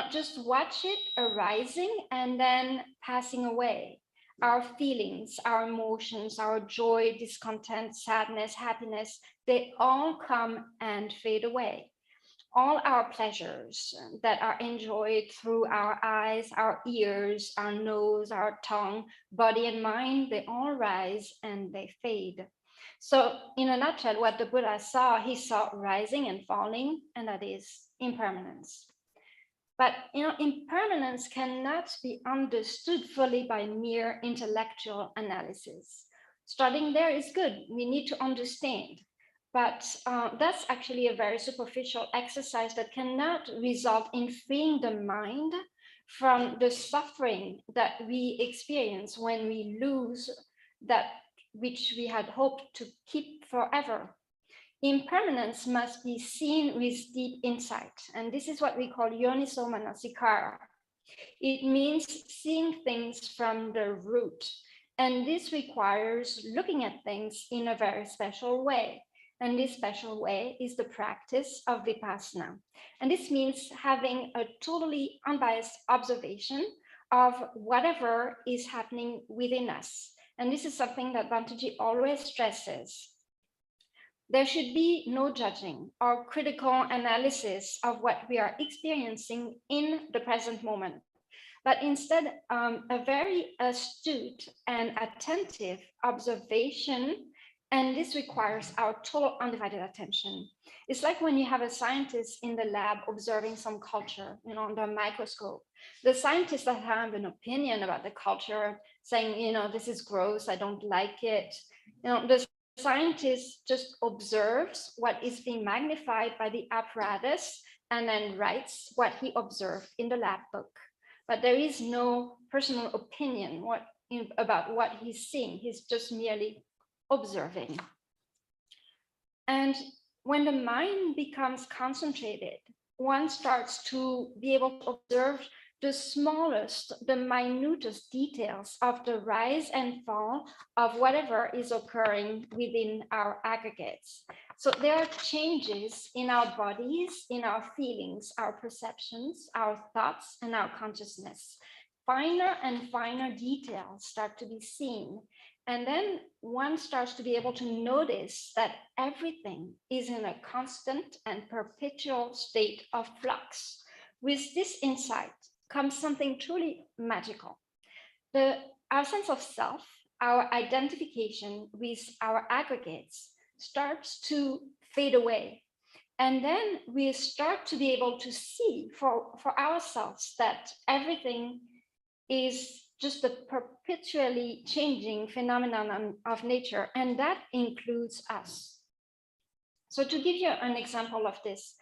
Just watch it arising and then passing away. Our feelings, our emotions, our joy, discontent, sadness, happiness, they all come and fade away. All our pleasures that are enjoyed through our eyes, our ears, our nose, our tongue, body and mind, they all rise and they fade. So in a nutshell, what the Buddha saw, he saw rising and falling, and that is impermanence. But impermanence cannot be understood fully by mere intellectual analysis. Starting there is good. We need to understand. But that's actually a very superficial exercise that cannot result in freeing the mind from the suffering that we experience when we lose that which we had hoped to keep forever. Impermanence must be seen with deep insight, and this is what we call yoniso manasikara. It means seeing things from the root, and this requires looking at things in a very special way. And this special way is the practice of vipassana. And this means having a totally unbiased observation of whatever is happening within us. And this is something that Bhanteji always stresses. There should be no judging or critical analysis of what we are experiencing in the present moment, but instead a very astute and attentive observation, and this requires our total undivided attention. It's like when you have a scientist in the lab observing some culture, under a microscope. The scientists that have an opinion about the culture, saying, this is gross, I don't like it. The scientist just observes what is being magnified by the apparatus and then writes what he observed in the lab book. But there is no personal opinion about what he's seeing. He's just merely observing. And when the mind becomes concentrated, one starts to be able to observe the smallest, the minutest details of the rise and fall of whatever is occurring within our aggregates. So there are changes in our bodies, in our feelings, our perceptions, our thoughts, and our consciousness. Finer and finer details start to be seen. And then one starts to be able to notice that everything is in a constant and perpetual state of flux. With this insight comes something truly magical. Our sense of self, our identification with our aggregates starts to fade away. And then we start to be able to see for ourselves that everything is just a perpetually changing phenomenon of nature, and that includes us. So to give you an example of this,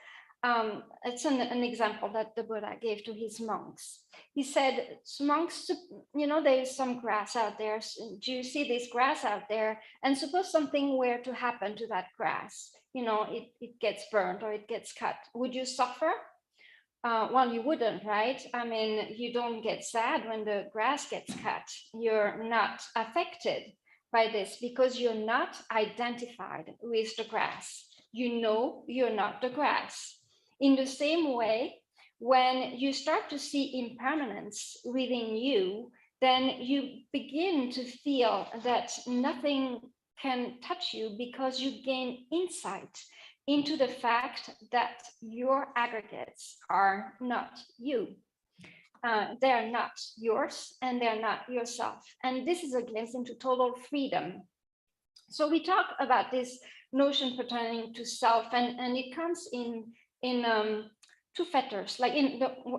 it's an example that the Buddha gave to his monks. He said, monks, there's some grass out there. Do you see this grass out there? And suppose something were to happen to that grass, it gets burned or it gets cut. Would you suffer? Well, you wouldn't, right? I mean, you don't get sad when the grass gets cut. You're not affected by this because you're not identified with the grass. You're not the grass. In the same way, when you start to see impermanence within you, then you begin to feel that nothing can touch you because you gain insight into the fact that your aggregates are not you. They're not yours and they're not yourself. And this is a glimpse into total freedom. So we talk about this notion pertaining to self, and it comes in two fetters. Like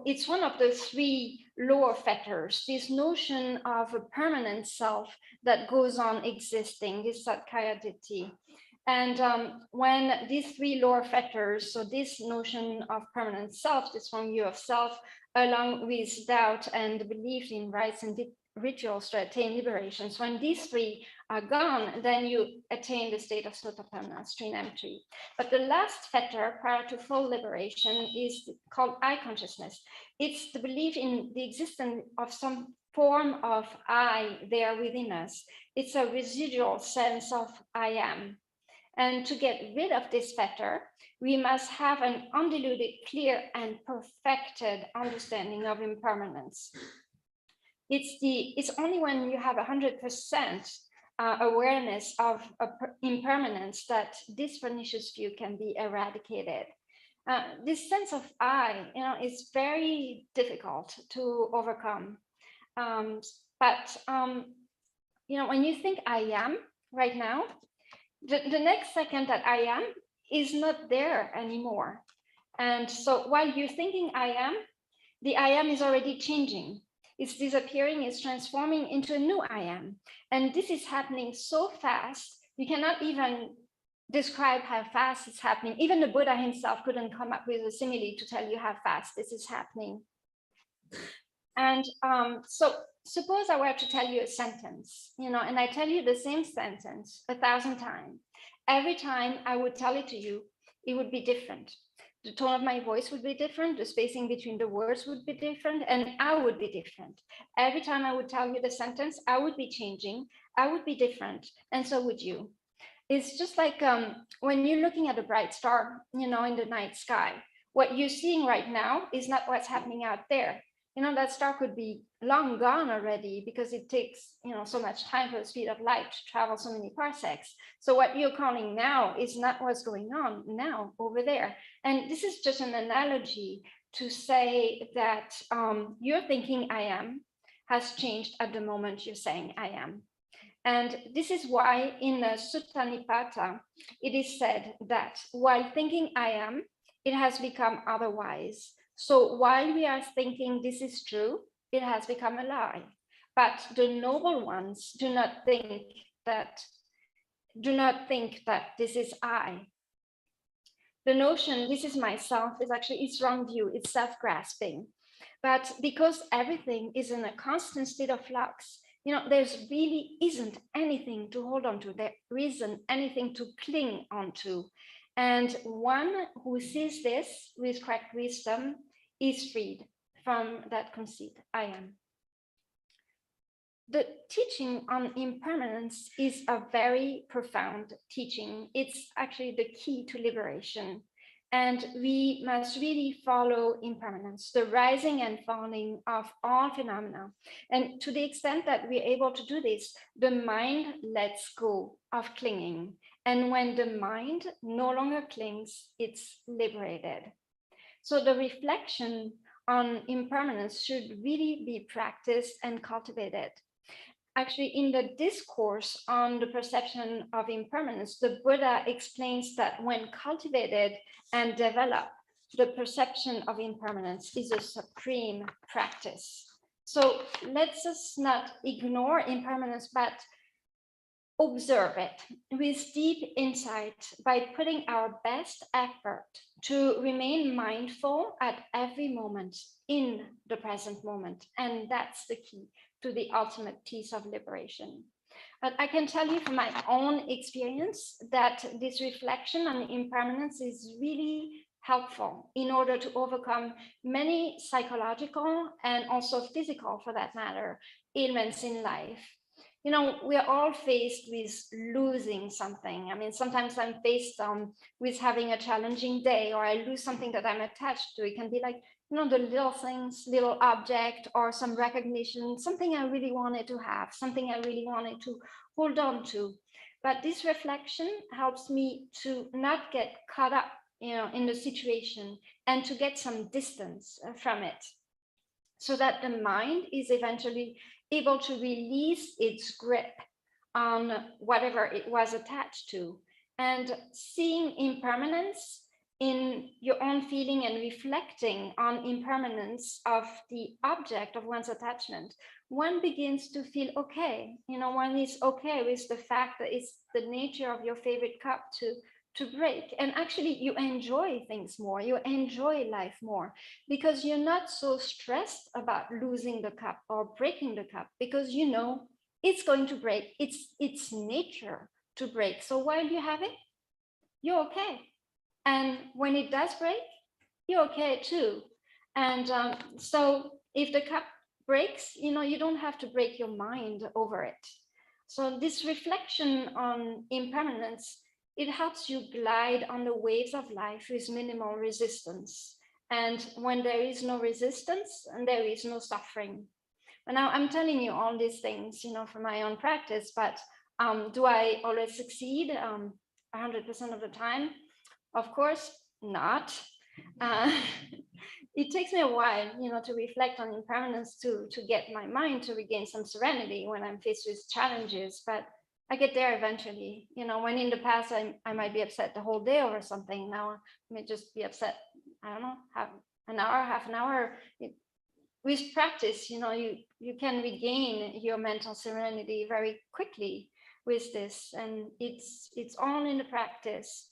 it's one of the three lower fetters, this notion of a permanent self that goes on existing, this Satkaya Ditti. And when these three lower fetters, so this notion of permanent self, this wrong view of self, along with doubt and belief in rites and rituals to attain liberations, when these three are gone, then you attain the state of Sotapanna, stream empty. But the last fetter prior to full liberation is called I consciousness. It's the belief in the existence of some form of I there within us. It's a residual sense of I am. And to get rid of this fetter, we must have an undiluted, clear, and perfected understanding of impermanence. It's only when you have 100% awareness of impermanence that this pernicious view can be eradicated. This sense of I, is very difficult to overcome. But when you think I am right now, the next second that I am is not there anymore. And so while you're thinking I am, the I am is already changing. It's disappearing, it's transforming into a new I am. And this is happening so fast, you cannot even describe how fast it's happening. Even the Buddha himself couldn't come up with a simile to tell you how fast this is happening. And so suppose I were to tell you a sentence, and I tell you the same sentence 1,000 times. Every time I would tell it to you, it would be different. The tone of my voice would be different, the spacing between the words would be different, and I would be different. Every time I would tell you the sentence, I would be changing, I would be different, and so would you. It's just like when you're looking at a bright star, in the night sky, what you're seeing right now is not what's happening out there. That star could be long gone already because it takes, so much time for the speed of light to travel so many parsecs. So what you're calling now is not what's going on now over there. And this is just an analogy to say that your thinking I am has changed at the moment you're saying I am. And this is why in the Sutta Nipata, it is said that while thinking I am, it has become otherwise. So while we are thinking this is true, it has become a lie. But the noble ones do not think that this is I. The notion this is myself is actually its wrong view, it's self-grasping. But because everything is in a constant state of flux, there's really isn't anything to hold on to. There isn't anything to cling onto. And one who sees this with correct wisdom is freed from that conceit, I am. The teaching on impermanence is a very profound teaching. It's actually the key to liberation. And we must really follow impermanence, the rising and falling of all phenomena. And to the extent that we're able to do this, the mind lets go of clinging. And when the mind no longer clings, it's liberated. So the reflection on impermanence should really be practiced and cultivated. Actually, in the discourse on the perception of impermanence, the Buddha explains that when cultivated and developed, the perception of impermanence is a supreme practice. So let's just not ignore impermanence, but observe it with deep insight by putting our best effort to remain mindful at every moment in the present moment. And that's the key to the ultimate peace of liberation. But I can tell you from my own experience that this reflection on impermanence is really helpful in order to overcome many psychological and also physical, for that matter, ailments in life. We are all faced with losing something. I mean, sometimes I'm faced with having a challenging day, or I lose something that I'm attached to. It can be like, the little things, little object, or some recognition, something I really wanted to have, something I really wanted to hold on to. But this reflection helps me to not get caught up, in the situation, and to get some distance from it, so that the mind is eventually able to release its grip on whatever it was attached to. And seeing impermanence in your own feeling and reflecting on impermanence of the object of one's attachment, one begins to feel okay. One is okay with the fact that it's the nature of your favorite cup to break. And actually you enjoy things more, you enjoy life more, because you're not so stressed about losing the cup or breaking the cup, because it's going to break. It's nature to break. So while you have it, you're okay. And when it does break, you're okay too. And so if the cup breaks, you don't have to break your mind over it. So this reflection on impermanence, it helps you glide on the waves of life with minimal resistance. And when there is no resistance, and there is no suffering. And now I'm telling you all these things, from my own practice, but do I always succeed 100% of the time? Of course not. It takes me a while, to reflect on impermanence to get my mind to regain some serenity when I'm faced with challenges, but I get there eventually. When in the past I might be upset the whole day over something, now I may just be upset, I don't know, half an hour. With practice, you can regain your mental serenity very quickly with this, and it's all in the practice.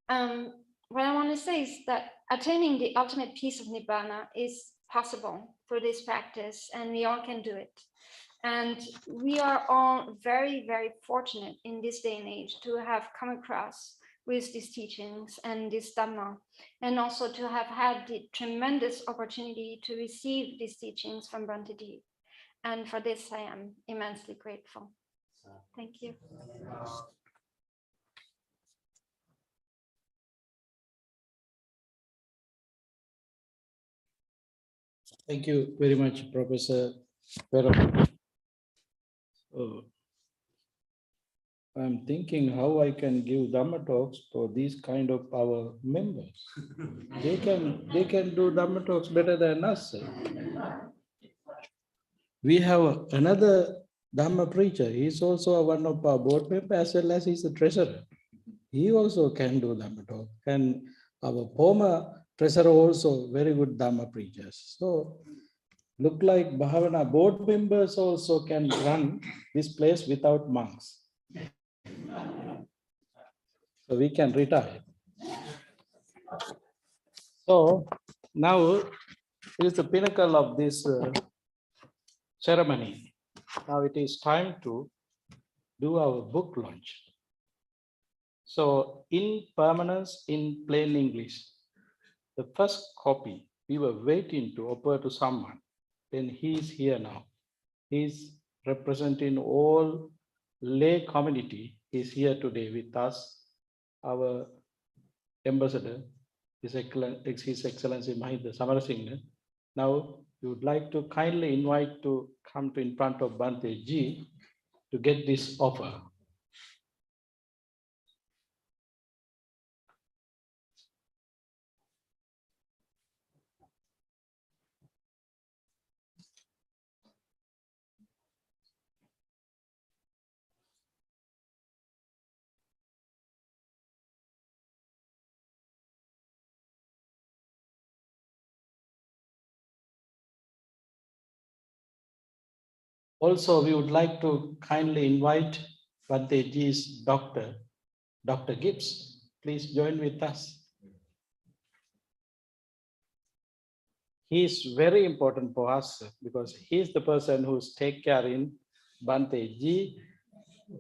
What I want to say is that attaining the ultimate peace of Nibbana is possible through this practice, and we all can do it. And we are all very, very fortunate in this day and age to have come across with these teachings and this Dhamma, and also to have had the tremendous opportunity to receive these teachings from Bhante. And for this, I am immensely grateful. Thank you. Thank you very much, Professor Pero. So, I'm thinking how I can give Dhamma talks for these kind of our members. They can do Dhamma talks better than us. We have another Dhamma preacher. He's also one of our board members as well as he's the treasurer. He also can do Dhamma talk. And our former treasurer also very good Dhamma preachers. So look like Bhavana board members also can run this place without monks. So we can retire. So now it is the pinnacle of this ceremony. Now it is time to do our book launch. So Impermanence in plain English, the first copy we were waiting to offer to someone. Then he is here now. He is representing all lay community. He is here today with us, our ambassador, His Excellency Mahinda Samarasinghe. Now, we would like to kindly invite to come to in front of Bhante Ji to get this offer. Also, we would like to kindly invite Bhante Ji's doctor, Dr. Gibbs. Please join with us. He is very important for us because he is the person who's take care in Bhante Ji.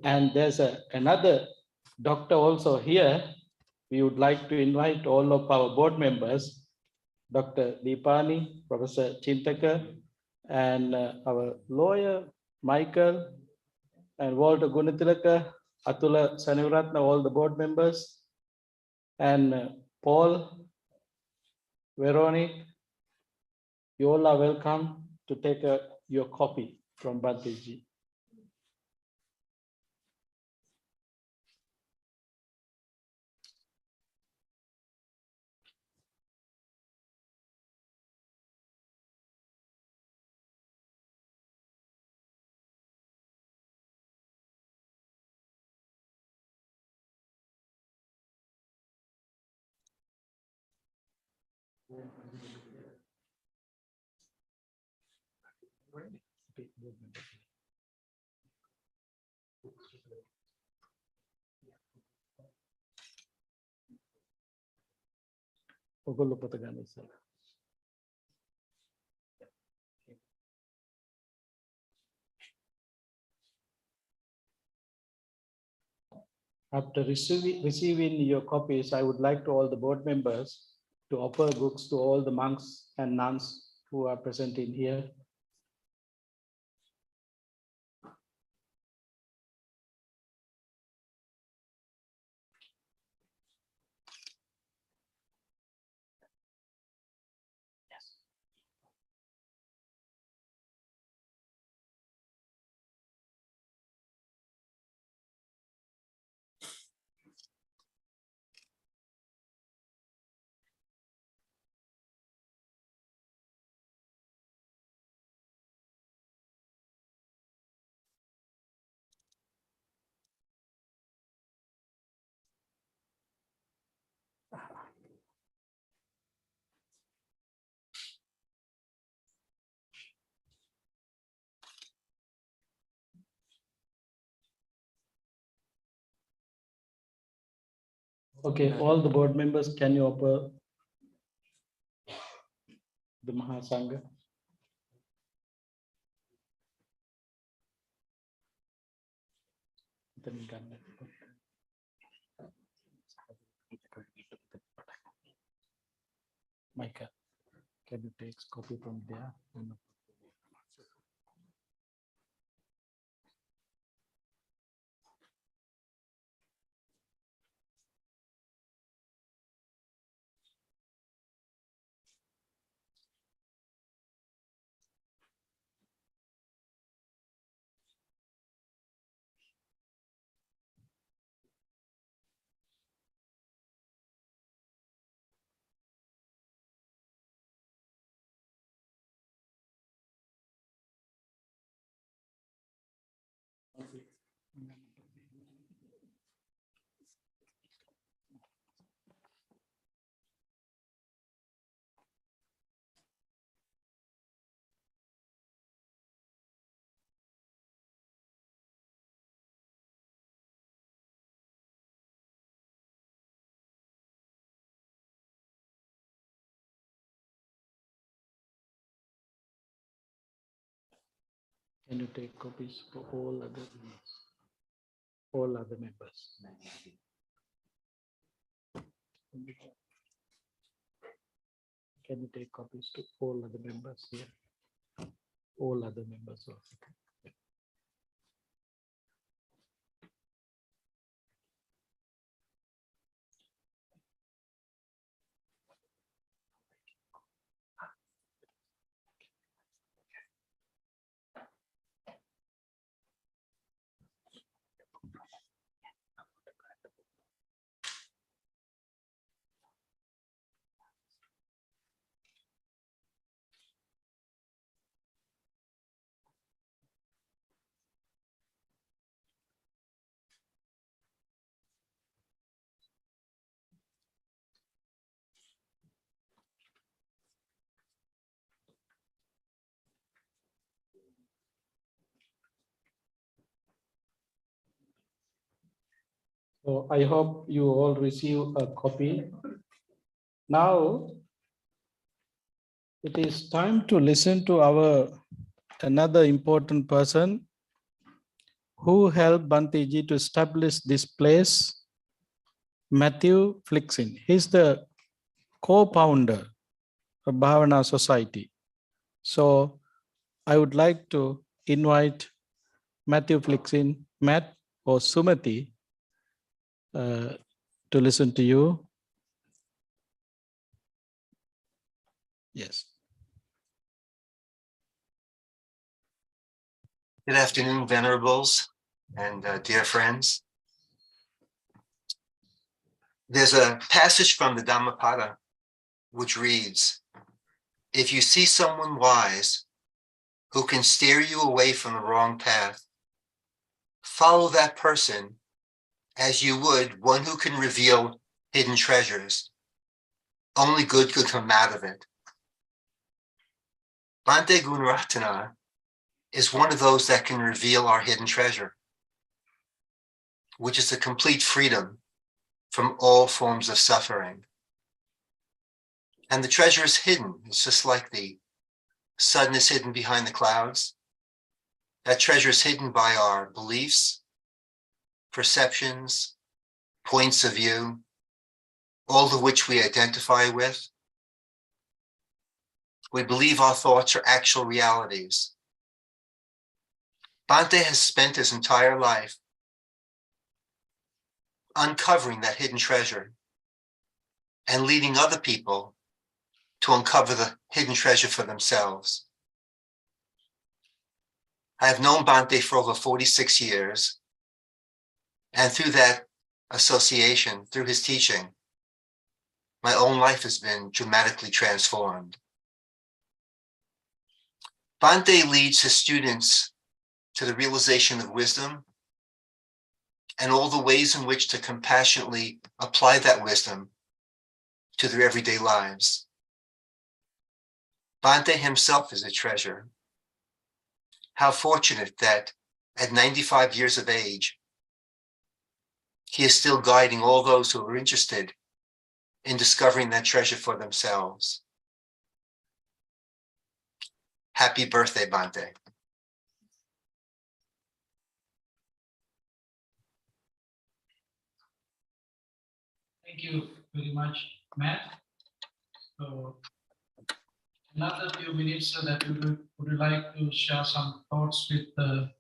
And there's another doctor also here. We would like to invite all of our board members, Dr. Deepani, Professor Chintaka, and our lawyer, Michael, and Walter Gunatilaka, Atula Sanivaratna, all the board members, and Paul, Veronique, you all are welcome to take your copy from Bhante Ji. After receiving your copies, I would like to all the board members to offer books to all the monks and nuns who are present in here. Okay, all the board members, can you offer the Mahasangha? Michael, can you take copy from there? Can you take copies for all other members? Can you take copies to all other members here? All other members also. So I hope you all receive a copy. Now it is time to listen to our another important person who helped Bhantiji to establish this place, Matthew Flixin. He's the co-founder of Bhavana Society. So I would like to invite Matthew Flixin, Matt or Sumati, to listen to you. Yes. Good afternoon, venerables and dear friends. There's a passage from the Dhammapada which reads, "If you see someone wise who can steer you away from the wrong path, follow that person as you would one who can reveal hidden treasures. only good could come out of it. Bhante Gunaratana is one of those that can reveal our hidden treasure, which is the complete freedom from all forms of suffering. And the treasure is hidden. It's just like the sun is hidden behind the clouds. That treasure is hidden by our beliefs, perceptions, points of view, all of which we identify with. We believe our thoughts are actual realities. Bhante has spent his entire life uncovering that hidden treasure and leading other people to uncover the hidden treasure for themselves. I have known Bhante for over 46 years, and through that association, through his teaching, my own life has been dramatically transformed. Bhante leads his students to the realization of wisdom and all the ways in which to compassionately apply that wisdom to their everyday lives. Bhante himself is a treasure. How fortunate that at 95 years of age, he is still guiding all those who are interested in discovering that treasure for themselves. Happy birthday, Bhante. Thank you very much, Matt. So another few minutes so that would you like to share some thoughts with the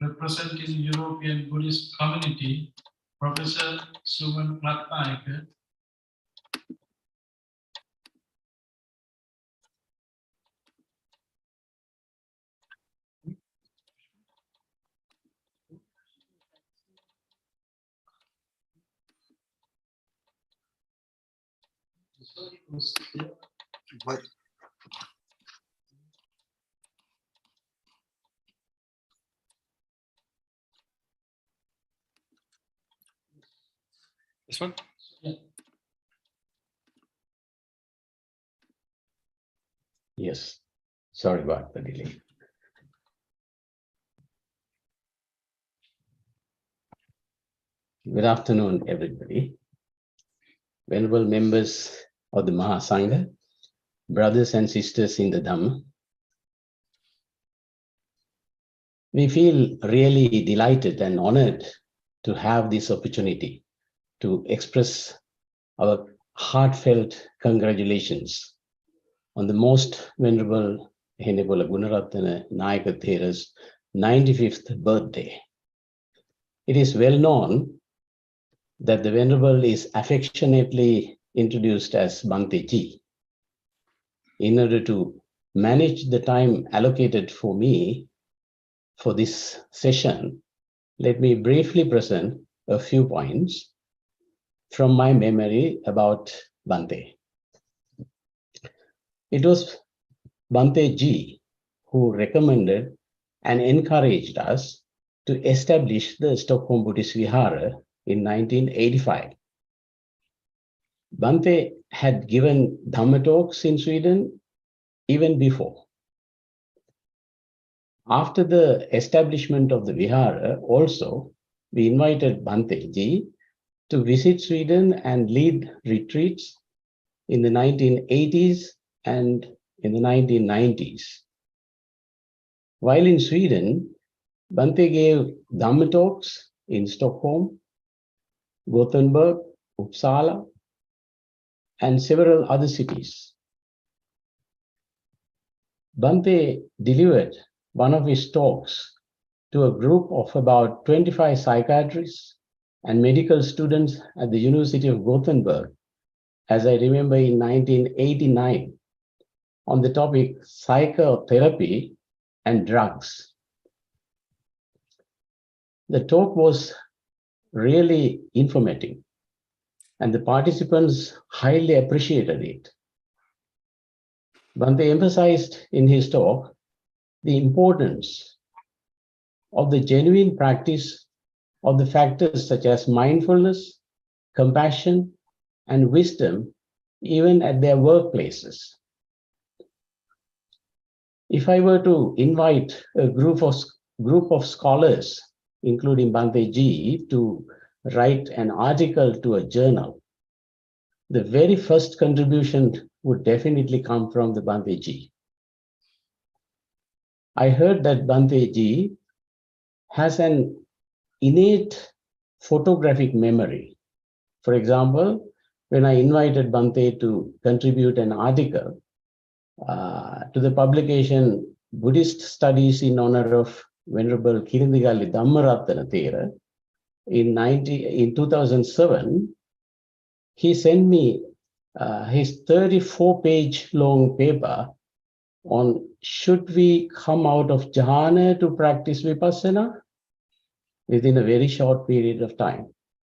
representing European Buddhist community, Professor Suman Ratnayake. What? This one? Yeah. Yes, sorry about the delay. Good afternoon, everybody. Venerable members of the Mahasangha, brothers and sisters in the Dhamma. We feel really delighted and honored to have this opportunity to express our heartfelt congratulations on the most venerable Henebola Gunaratana Nayaka Thera's 95th birthday. It is well known that the Venerable is affectionately introduced as Bhante Ji. In order to manage the time allocated for me for this session, let me briefly present a few points from my memory about Bhante. It was Bhante Ji who recommended and encouraged us to establish the Stockholm Buddhist Vihara in 1985. Bhante had given Dhamma talks in Sweden even before. After the establishment of the Vihara, also, we invited Bhante Ji to visit Sweden and lead retreats in the 1980s and in the 1990s. While in Sweden, Bhante gave Dhamma talks in Stockholm, Gothenburg, Uppsala, and several other cities. Bhante delivered one of his talks to a group of about 25 psychiatrists and medical students at the University of Gothenburg, as I remember in 1989, on the topic psychotherapy and drugs. The talk was really informative, and the participants highly appreciated it. Bhante emphasized in his talk the importance of the genuine practice of the factors such as mindfulness, compassion, and wisdom even at their workplaces. If I were to invite a group of scholars, including Bhante Ji, to write an article to a journal, the very first contribution would definitely come from the Bhante Ji. I heard that Bhante Ji has an innate photographic memory. For example, when I invited Bhante to contribute an article to the publication Buddhist Studies in honor of Venerable Kirindigali Dhammaratana Thera in 2007, he sent me his 34-page long paper on should we come out of jhana to practice vipassana within a very short period of time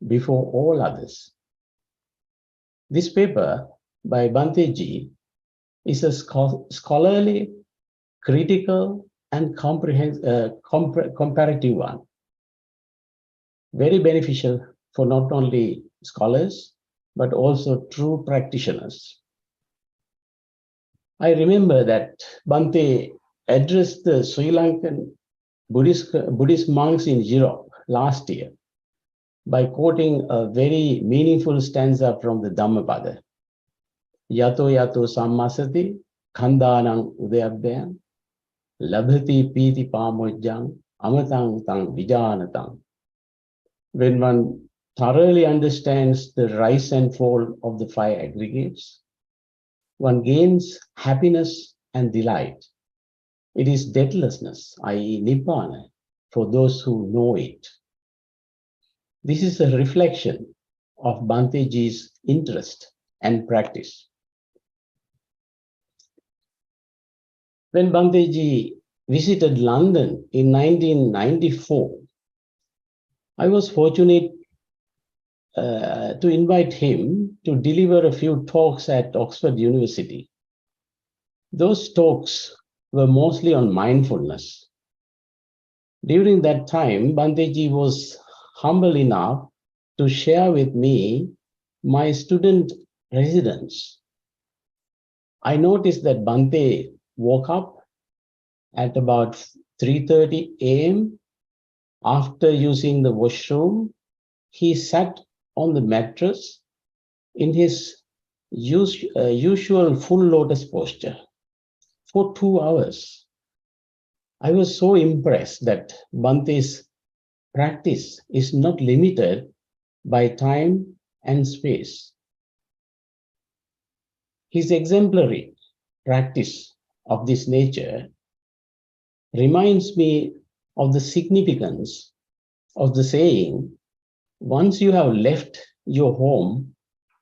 before all others. This paper by Bhante Ji is a scholarly, critical, and comparative one. Very beneficial for not only scholars, but also true practitioners. I remember that Bhante addressed the Sri Lankan Buddhist monks in Europe last year by quoting a very meaningful stanza from the Dhammapada. Yato yato sammasati khandanang udayabhyam labhati piti pamojjang amatang tang vijanatang. When one thoroughly understands the rise and fall of the five aggregates, one gains happiness and delight. It is deathlessness, i.e. Nibbana, for those who know it. This is a reflection of Bhante Ji's interest and practice. When Bhante Ji visited London in 1994, I was fortunate to invite him to deliver a few talks at Oxford University. Those talks were mostly on mindfulness. During that time, Bhante Ji was humble enough to share with me my student residence. I noticed that Bhante woke up at about 3:30 a.m. After using the washroom, he sat on the mattress in his usual full lotus posture for 2 hours. I was so impressed that Bhante's practice is not limited by time and space. His exemplary practice of this nature reminds me of the significance of the saying, once you have left your home,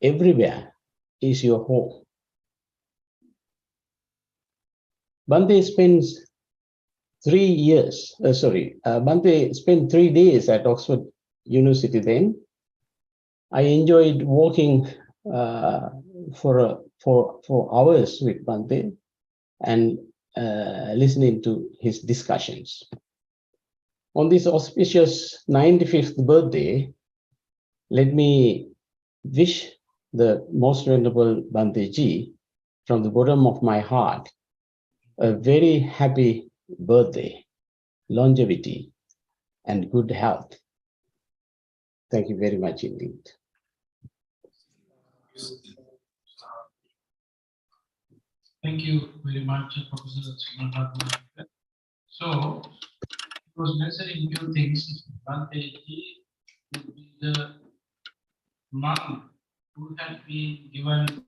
everywhere is your home. Bhante spent 3 days at Oxford University then. I enjoyed walking for hours with Bhante and listening to his discussions. On this auspicious 95th birthday, let me wish the Most Venerable Bhante Ji from the bottom of my heart a very happy birthday, longevity, and good health. Thank you very much indeed. Thank you very much, Professor Sumanathan. So, it was mentioning few things. Bhante Ji would be the monk who had been given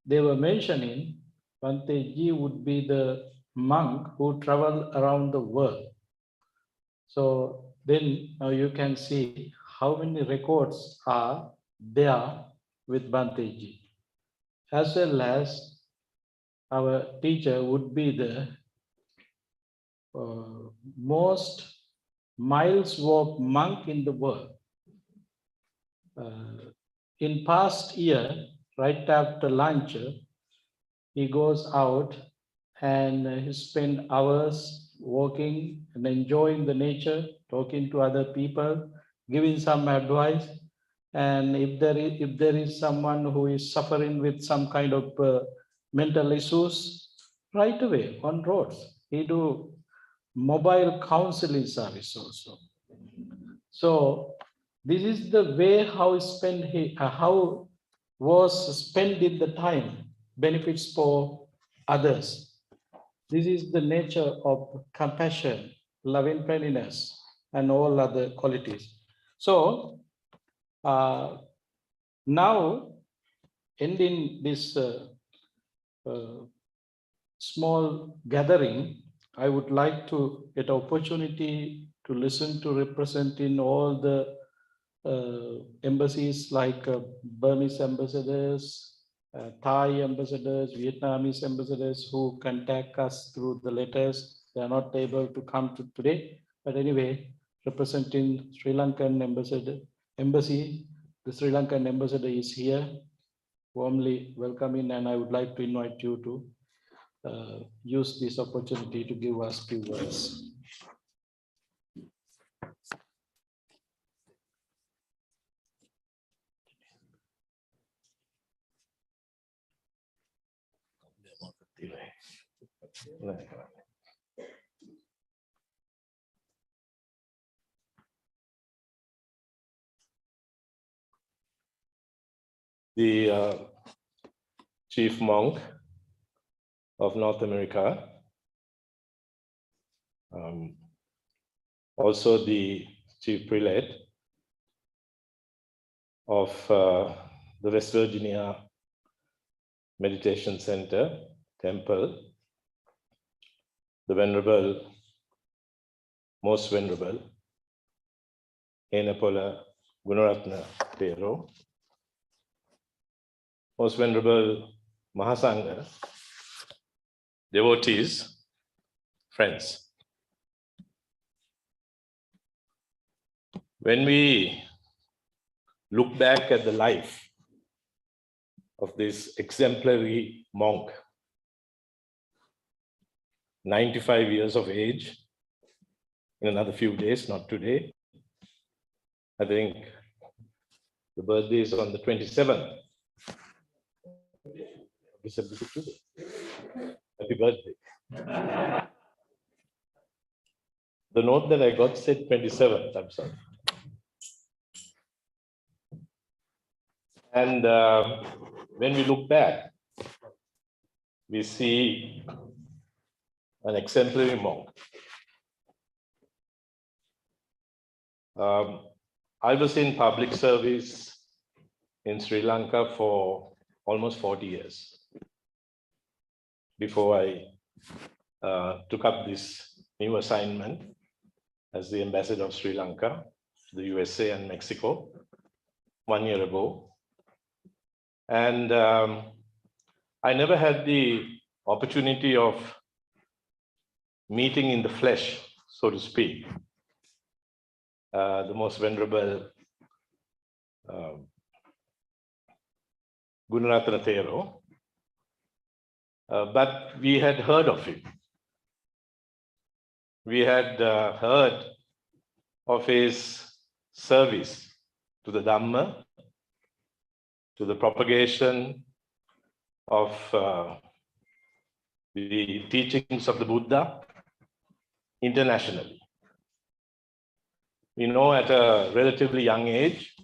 they were mentioning Bhante Ji would be the monk who traveled around the world. So then now you can see how many records are there with Bhante Ji. As well as our teacher would be the most miles walk monk in the world. In past year, right after lunch, he goes out and he spent hours walking and enjoying the nature, talking to other people, giving some advice. And if there is someone who is suffering with some kind of mental issues, right away on roads, he do mobile counseling service also. So this is the way how was spent in the time, benefits for others. This is the nature of compassion, loving kindness, and all other qualities. So now, ending this small gathering, I would like to get opportunity to listen to representing all the embassies like Burmese ambassadors, Thai ambassadors, Vietnamese ambassadors who contact us through the letters. They are not able to come to today, but anyway, representing Sri Lankan embassy, the Sri Lankan ambassador is here, warmly welcoming, and I would like to invite you to use this opportunity to give us few words. The chief monk of North America, also the chief prelate of the West Virginia Meditation Center Temple, the Venerable, Most Venerable, Enapola Gunaratna Thero, Most Venerable Mahasangha, devotees, friends. When we look back at the life of this exemplary monk, 95 years of age, in another few days, not today. I think the birthday is on the 27th. Happy birthday. The note that I got said 27th, I'm sorry. And when we look back, we see an exemplary monk. I was in public service in Sri Lanka for almost 40 years before I took up this new assignment as the ambassador of Sri Lanka to the USA and Mexico 1 year ago. And I never had the opportunity of meeting in the flesh, so to speak, the Most Venerable Gunaratna Thero, but we had heard of him. We had heard of his service to the Dhamma, to the propagation of the teachings of the Buddha internationally. We know at a relatively young age,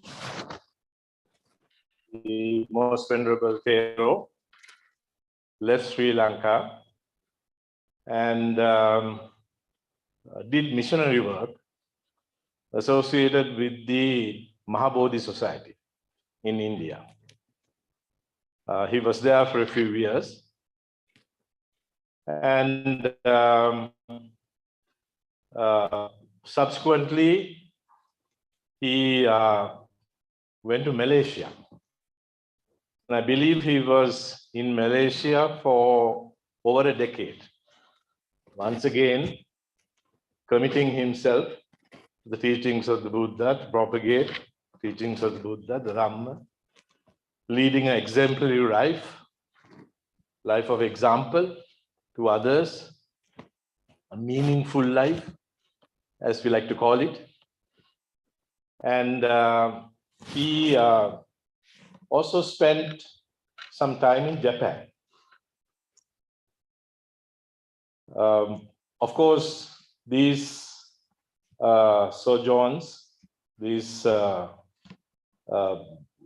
the Most Venerable Thero left Sri Lanka and did missionary work associated with the Mahabodhi Society in India. He was there for a few years, and subsequently he went to Malaysia. And I believe he was in Malaysia for over a decade. Once again, committing himself to the teachings of the Buddha, to propagate teachings of the Buddha, the Dhamma, leading an exemplary life of example, to others, a meaningful life, as we like to call it. And he also spent some time in Japan. Of course, these sojourns, these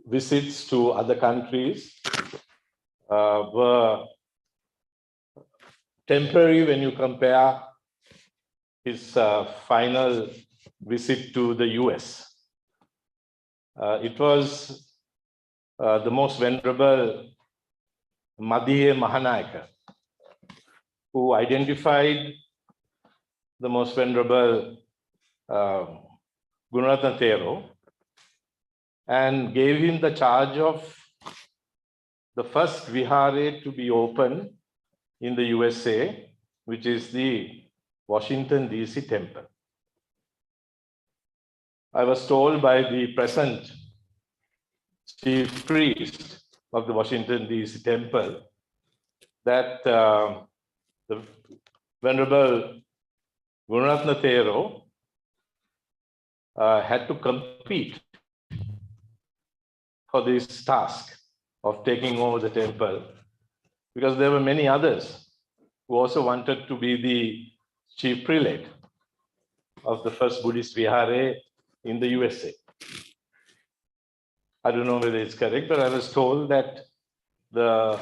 visits to other countries were temporary when you compare his final visit to the US. It was the most venerable Madhya Mahanayaka who identified the most venerable Gunaratana Thero and gave him the charge of the first vihare to be opened in the USA, which is the Washington DC temple. I was told by the present chief priest of the Washington DC temple that the Venerable Gunaratana Thero had to compete for this task of taking over the temple, because there were many others who also wanted to be the chief prelate of the first Buddhist vihare in the USA. I don't know whether it's correct, but I was told that the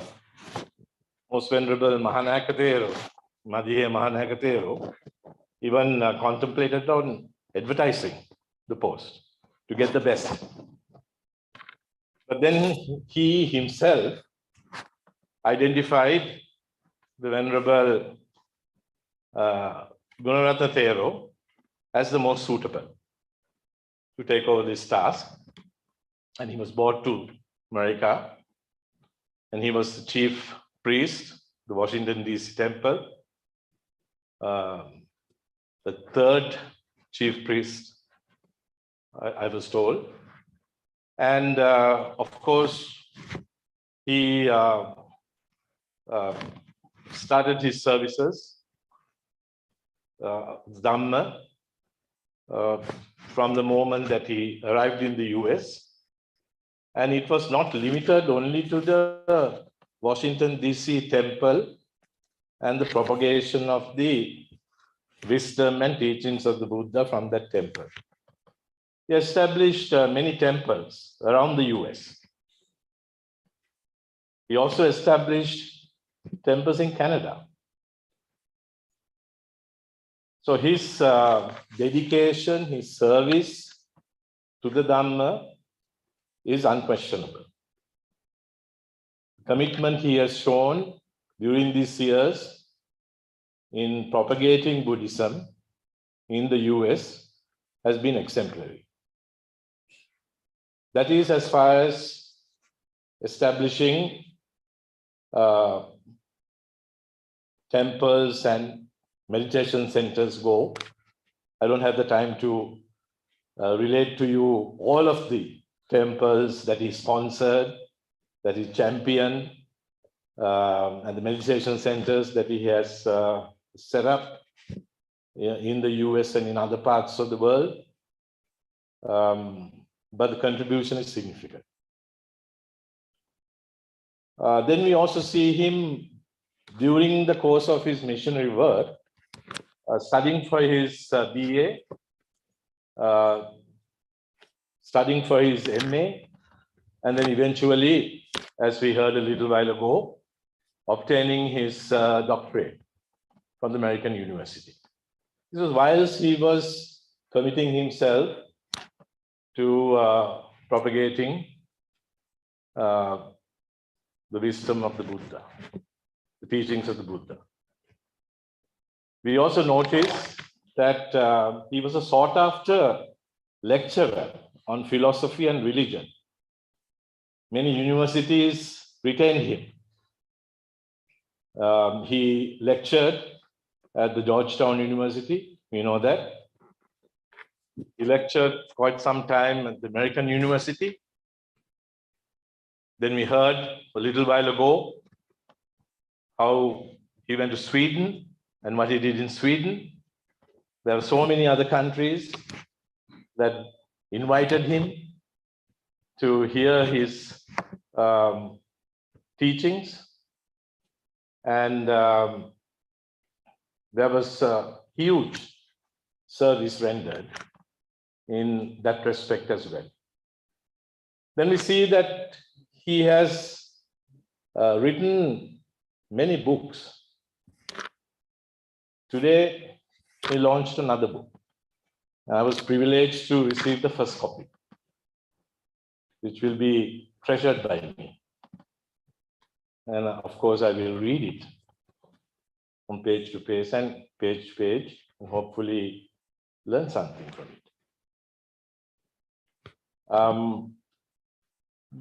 most venerable Mahanayaka Thero, Madhya Mahanayaka Thero, even contemplated on advertising the post to get the best. But then he himself identified the Venerable Gunaratana Thero as the most suitable to take over this task. And he was brought to America, and he was the chief priest, the Washington DC temple, the third chief priest, I was told. And of course, he started his services, Dhamma, from the moment that he arrived in the US. And it was not limited only to the Washington DC temple and the propagation of the wisdom and teachings of the Buddha from that temple. He established many temples around the US. He also established temples in Canada. So his dedication, his service to the Dhamma is unquestionable. The commitment he has shown during these years in propagating Buddhism in the US has been exemplary. That is as far as establishing temples and meditation centers go. I don't have the time to relate to you all of the temples that he sponsored, that he championed, and the meditation centers that he has set up in the US and in other parts of the world. But the contribution is significant. Then we also see him during the course of his missionary work, studying for his BA, studying for his MA, and then eventually, as we heard a little while ago, obtaining his doctorate from the American University. This was whilst he was committing himself to propagating the wisdom of the Buddha, the teachings of the Buddha. We also notice that he was a sought-after lecturer on philosophy and religion. Many universities retained him. He lectured at the Georgetown University, we know that. He lectured quite some time at the American University. Then we heard a little while ago how he went to Sweden and what he did in Sweden. There are so many other countries that invited him to hear his teachings. And there was a huge service rendered in that respect as well. Then we see that he has written many books. Today, he launched another book. I was privileged to receive the first copy, which will be treasured by me. And of course, I will read it from page to page and hopefully learn something from it.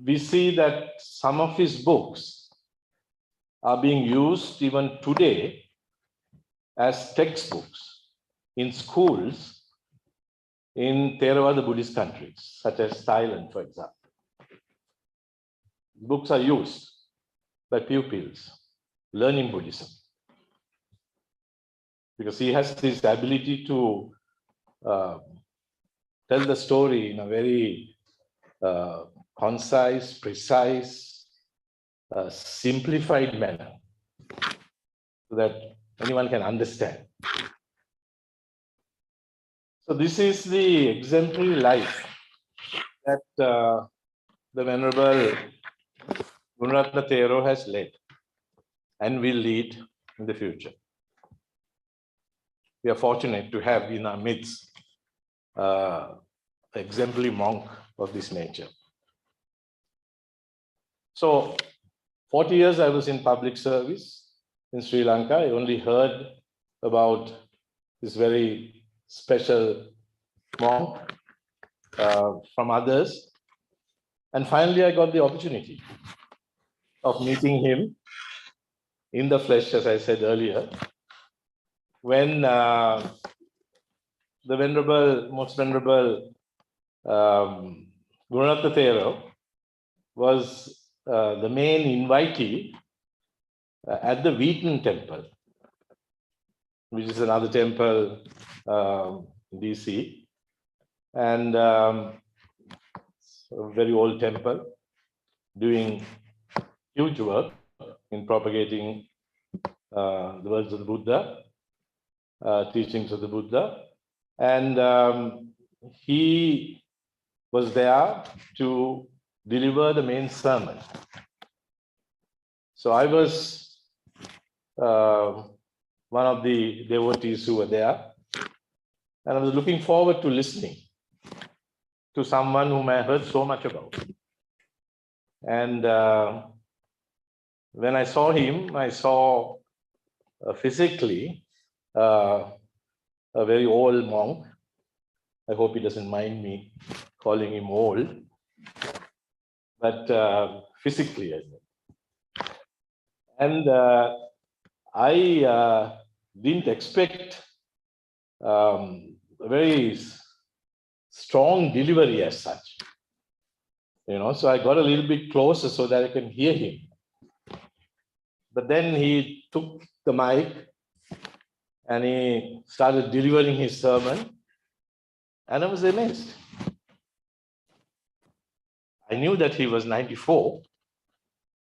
We see that some of his books are being used even today as textbooks in schools in Theravada Buddhist countries, such as Thailand, for example. Books are used by pupils learning Buddhism, because he has this ability to tell the story in a very concise, precise, simplified manner, so that anyone can understand. So this is the exemplary life that the Venerable Gururatna Thero has led and will lead in the future. We are fortunate to have in our midst an exemplary monk of this nature. So 40 years I was in public service in Sri Lanka. I only heard about this very special monk from others. And finally, I got the opportunity of meeting him in the flesh, as I said earlier, when the most venerable Gururatna Thero was the main invitee at the Wheaton Temple, which is another temple in DC, and a very old temple doing huge work in propagating the words of the Buddha, teachings of the Buddha. And he was there to deliver the main sermon. So I was one of the devotees who were there, and I was looking forward to listening to someone whom I heard so much about. And when I saw him, I saw physically a very old monk. I hope he doesn't mind me calling him old, but physically, I think. And I didn't expect a very strong delivery as such, so I got a little bit closer so that I can hear him. But then he took the mic and he started delivering his sermon, and I was amazed. I knew that he was 94,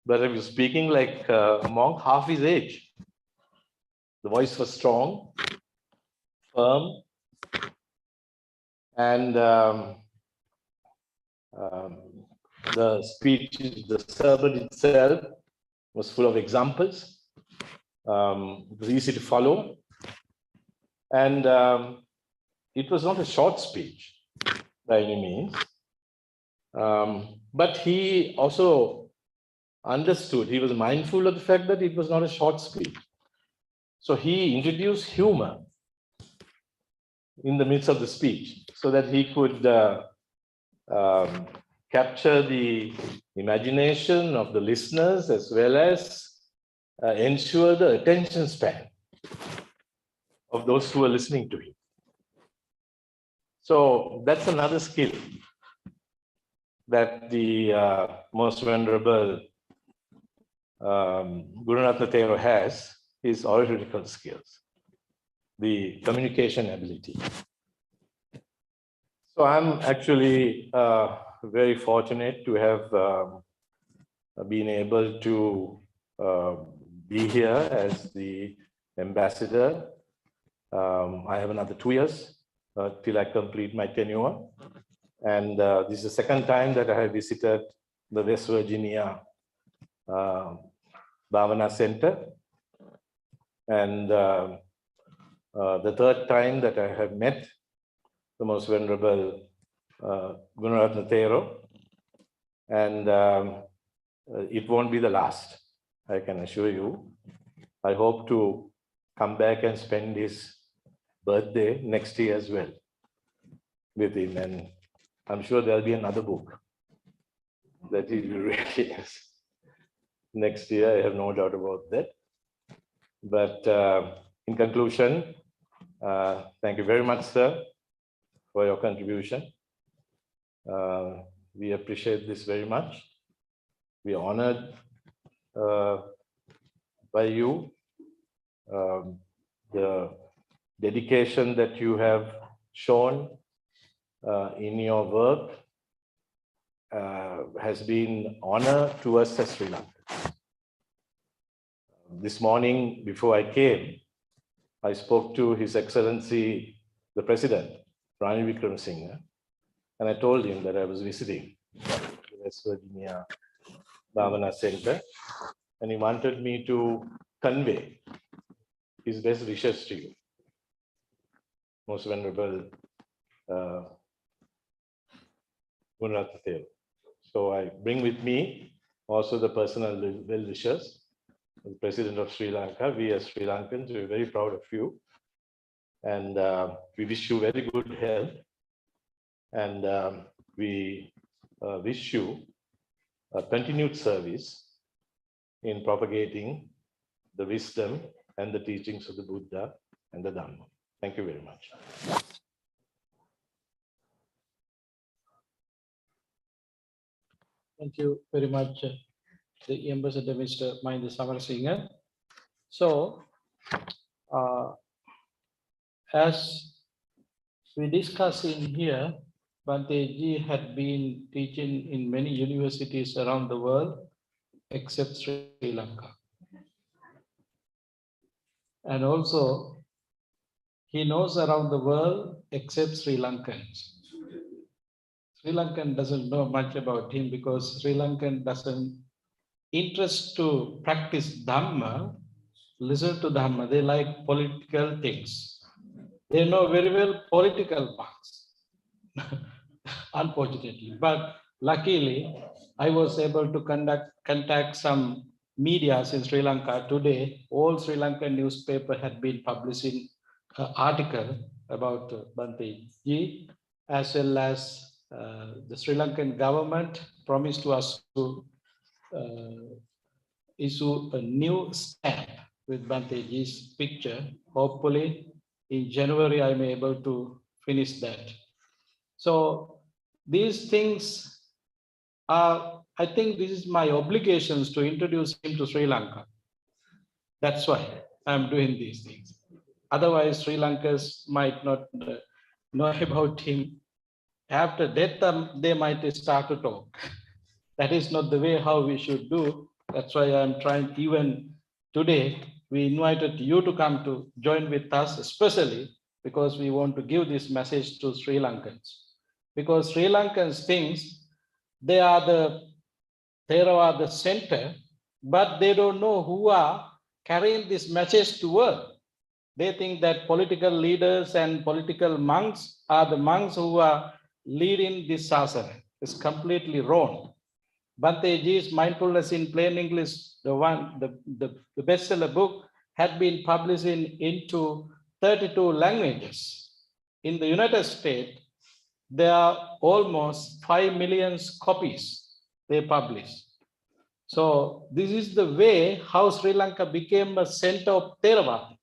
but he was speaking like a monk half his age. The voice was strong, firm, and the speech, the sermon itself was full of examples. It was easy to follow. And it was not a short speech by any means. But he also understood, he was mindful of the fact that it was not a short speech. So he introduced humor in the midst of the speech so that he could capture the imagination of the listeners as well as ensure the attention span of those who are listening to him. So that's another skill that the most venerable Gururatna Thero has, his oratorical skills, the communication ability. So I'm actually very fortunate to have been able to be here as the ambassador. I have another 2 years till I complete my tenure. And this is the second time that I have visited the West Virginia Bhavana Center. And the third time that I have met the Most Venerable Gunaratna Thero. And it won't be the last, I can assure you. I hope to come back and spend his birthday next year as well with him. And I'm sure there'll be another book that he will release next year. I have no doubt about that. But in conclusion, thank you very much, sir, for your contribution. We appreciate this very much. We are honored by you. The dedication that you have shown in your work has been honor to us as Sri Lanka. This morning, before I came, I spoke to His Excellency, the President, Ranil Wickremesinghe, and I told him that I was visiting the West Virginia Bhavana Center, and he wanted me to convey his best wishes to you, Most Venerable Gunaratna Thero. So I bring with me also the personal well wishes of the President of Sri Lanka. We as Sri Lankans, we're very proud of you, and we wish you very good health, and we wish you a continued service in propagating the wisdom and the teachings of the Buddha and the Dhamma. Thank you very much. Thank you very much, the Ambassador, Mr. Mahinda Samarasinghe. So, as we discuss in here, Bhante had been teaching in many universities around the world, except Sri Lanka. And also, he knows around the world except Sri Lankans. Sri Lankan doesn't know much about him because Sri Lankan doesn't interest to practice Dhamma, listen to Dhamma. They like political things. They know very well political parts, unfortunately. But luckily, I was able to contact some medias in Sri Lanka today. All Sri Lankan newspaper had been publishing an article about Bhante Ji, as well as the Sri Lankan government promised to us to issue a new stamp with Bhante Ji's picture. Hopefully, in January, I may be able to finish that. So these things are, I think this is my obligations to introduce him to Sri Lanka. That's why I'm doing these things. Otherwise, Sri Lankans might not know about him. After death, they might start to talk. That is not the way how we should do. That's why I'm trying. Even today, we invited you to come to join with us, especially because we want to give this message to Sri Lankans. Because Sri Lankans thinks they are the Theravada center, but they don't know who are carrying this message to world. They think that political leaders and political monks are the monks who are leading this sasana. It's completely wrong. Bhante Ji's Mindfulness in Plain English, the bestseller book, had been published into 32 languages. In the United States, there are almost 5 million copies they published. So this is the way how Sri Lanka became a center of Theravada.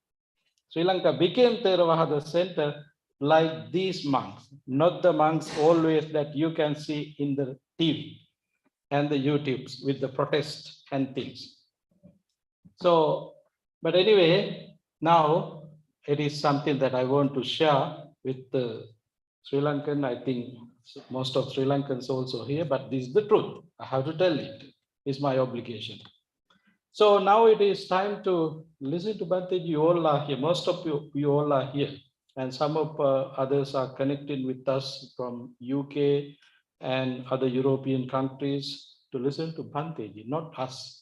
Sri Lanka became Theravada center like these monks, not the monks always that you can see in the TV and the YouTubes with the protest and things. So But anyway, now it is something that I want to share with the Sri Lankan. I think most of Sri Lankans also here, but this is the truth. I have to tell it. It's my obligation. So now it is time to listen to Bhante. You all are here. Most of you all are here. And some of others are connected with us from UK and other European countries to listen to Bhante, not us.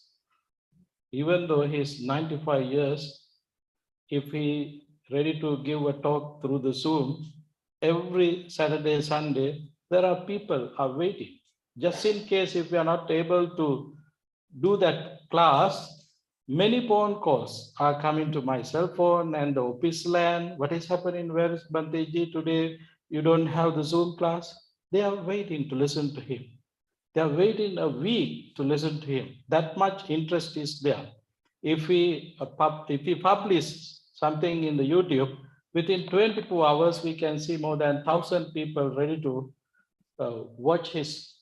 Even though he's 95 years, if he ready to give a talk through the Zoom, every Saturday, Sunday, there are people are waiting. Just in case if we are not able to do that class, many phone calls are coming to my cell phone and the office land. What is happening? Where is Banteji today? You don't have the Zoom class. They are waiting to listen to him. They are waiting a week to listen to him. That much interest is there. If we publish something in the YouTube, within 24 hours, we can see more than 1,000 people ready to watch his,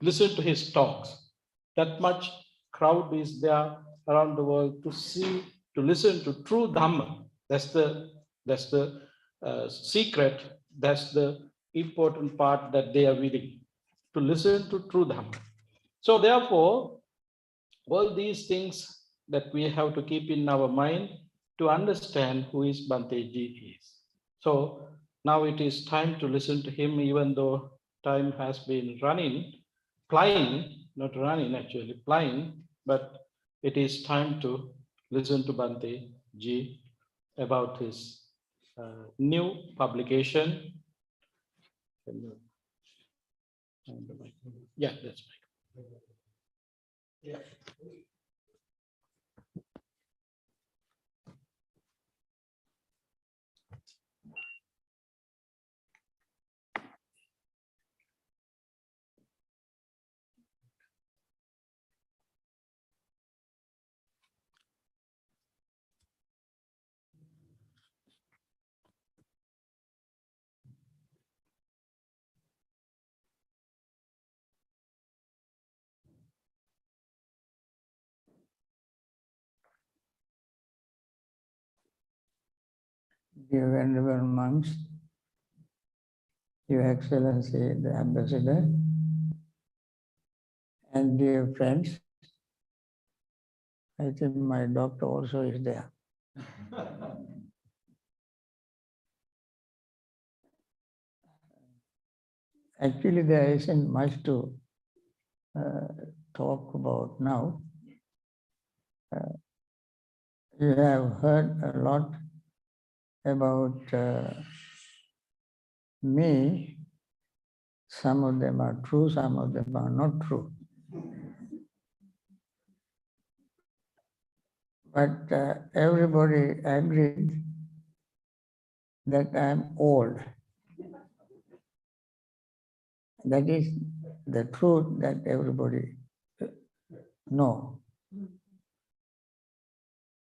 listen to his talks. That much crowd is there around the world to see, to listen to true Dhamma. That's the secret. That's the important part that they are willing to listen to true Dhamma. So therefore, all these things that we have to keep in our mind to understand who is Bhanteji is. So now it is time to listen to him, even though time has been running, flying, not running actually, flying, but it is time to listen to Bhanteji about his new publication. Yeah, that's right. Yeah. Dear Venerable monks, Your Excellency, the Ambassador, and dear friends, I think my doctor also is there. Actually, there isn't much to talk about now. You have heard a lot about me. Some of them are true, some of them are not true. But everybody agreed that I am old. That is the truth that everybody knows.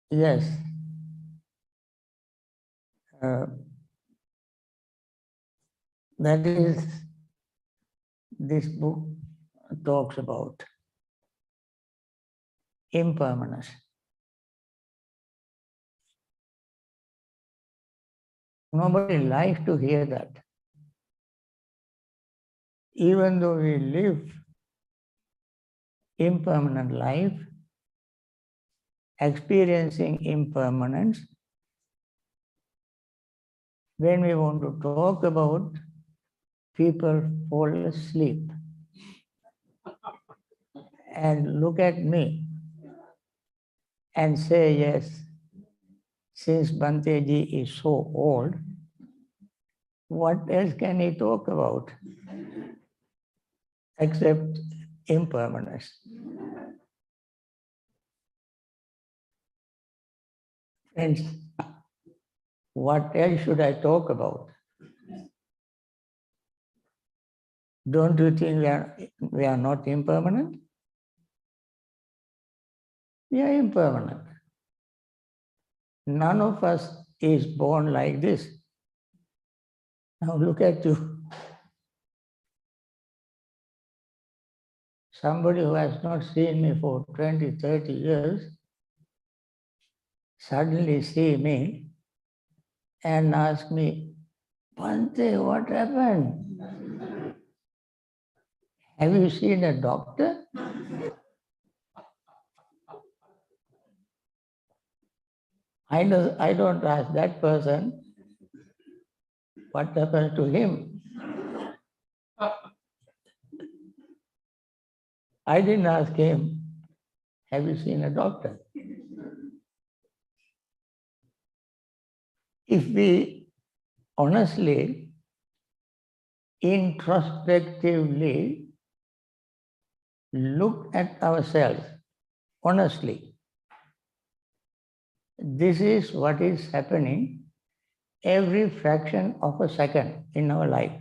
Yes. That is, this book talks about impermanence. Nobody likes to hear that. Even though we live impermanent life, experiencing impermanence, when we want to talk about, people fall asleep and look at me and say, yes, since Bhanteji is so old, what else can he talk about except impermanence? Friends, what else should I talk about? Don't you think we are not impermanent? We are impermanent. None of us is born like this. Now look at you. somebody who has not seen me for 20, 30 years suddenly see me and ask me, Bhante, what happened? Have you seen a doctor? I don't ask that person what happened to him. I didn't ask him, have you seen a doctor? If we honestly, introspectively look at ourselves honestly, this is what is happening every fraction of a second in our life.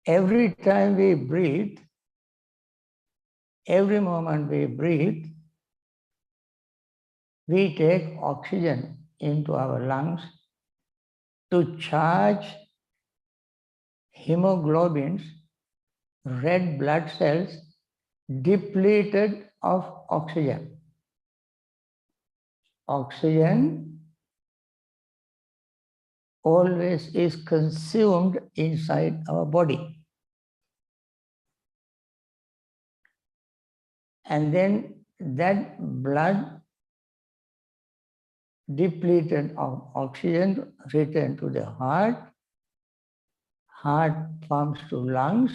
Every time we breathe, every moment we breathe, we take oxygen into our lungs to charge hemoglobins, red blood cells depleted of oxygen. Oxygen always is consumed inside our body. And then that blood depleted of oxygen return to the heart pumps to lungs,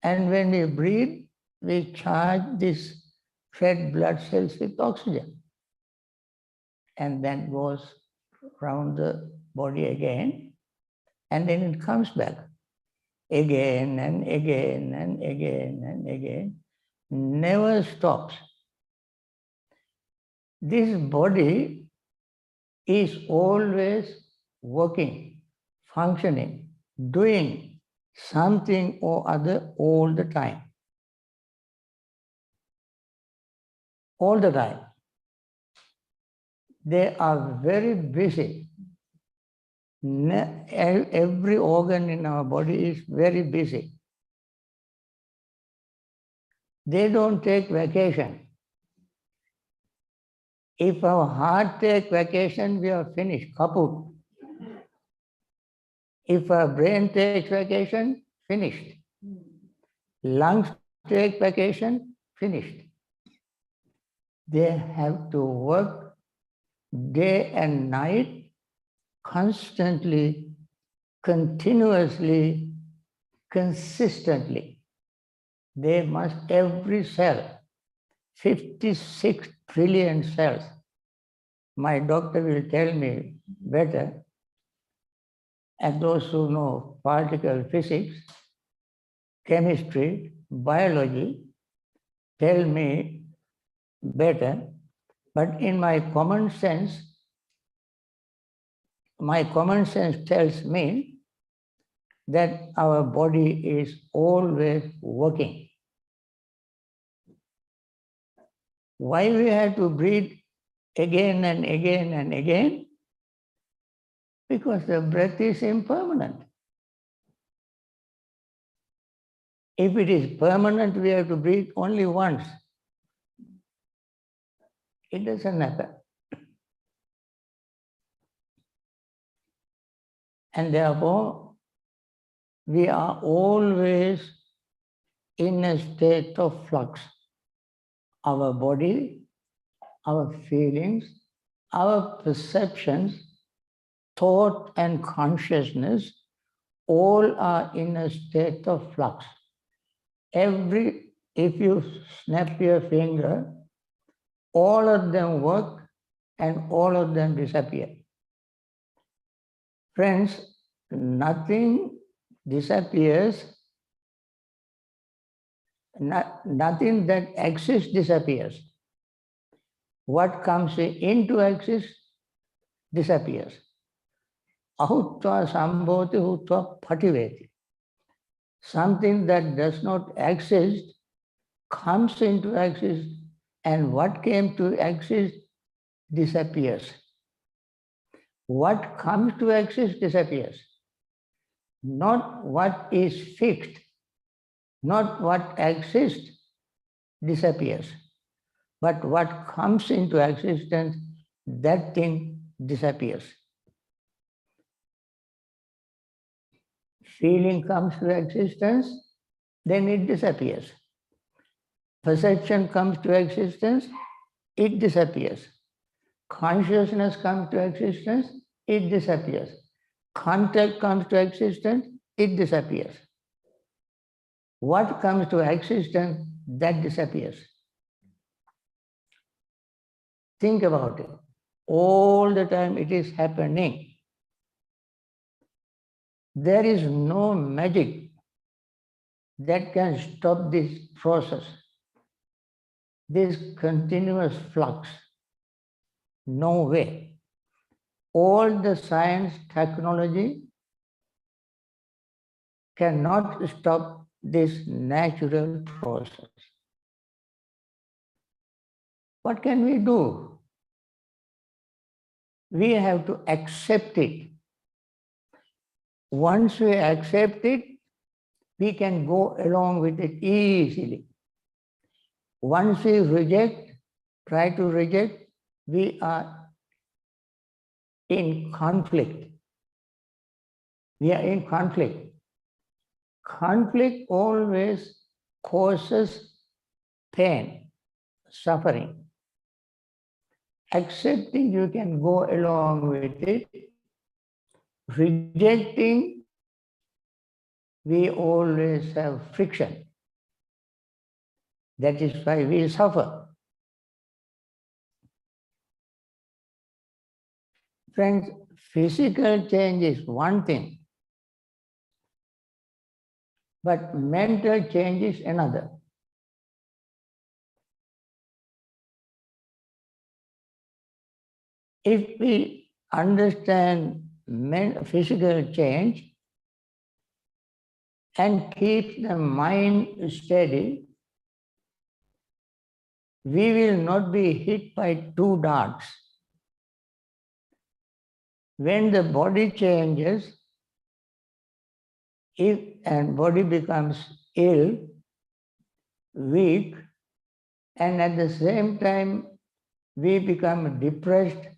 and when we breathe, we charge these red blood cells with oxygen. And that goes around the body again, and then it comes back again and again and again and again, never stops. This body is always working, functioning, doing something or other all the time. All the time. They are very busy. Every organ in our body is very busy. They don't take vacation. If our heart takes vacation, we are finished, kaput. If our brain takes vacation, finished. Lungs take vacation, finished. They have to work day and night, constantly, continuously, consistently. They must, every cell, 56 trillion cells. My doctor will tell me better, and those who know particle physics, chemistry, biology, tell me better. But in my common sense tells me that our body is always working. Why we have to breathe again and again and again? Because the breath is impermanent. If it is permanent, we have to breathe only once. It doesn't happen. And therefore, we are always in a state of flux. Our body, our feelings, our perceptions, thought and consciousness, all are in a state of flux. If you snap your finger, all of them work and all of them disappear. Friends, nothing disappears, nothing that exists disappears. What comes into exist disappears. Ahutva sambhoti hutva pativeti. Something that does not exist comes into exist, and what came to exist disappears. What comes to exist disappears. Not what is fixed Not what exists disappears, but what comes into existence, that thing disappears. Feeling comes to existence, then it disappears. Perception comes to existence, it disappears. Consciousness comes to existence, it disappears. Contact comes to existence, it disappears. What comes to existence, that disappears. Think about it. All the time it is happening. There is no magic that can stop this process, this continuous flux. No way. All the science, technology cannot stop this natural process. What can we do? We have to accept it. Once we accept it, we can go along with it easily. Once we reject, try to reject, we are in conflict. We are in conflict. Conflict always causes pain, suffering. Accepting, you can go along with it. Rejecting, we always have friction. That is why we suffer. Friends, physical change is one thing, but mental change is another. If we understand physical change and keep the mind steady, we will not be hit by two darts. When the body changes, and body becomes ill, weak, and at the same time we become depressed,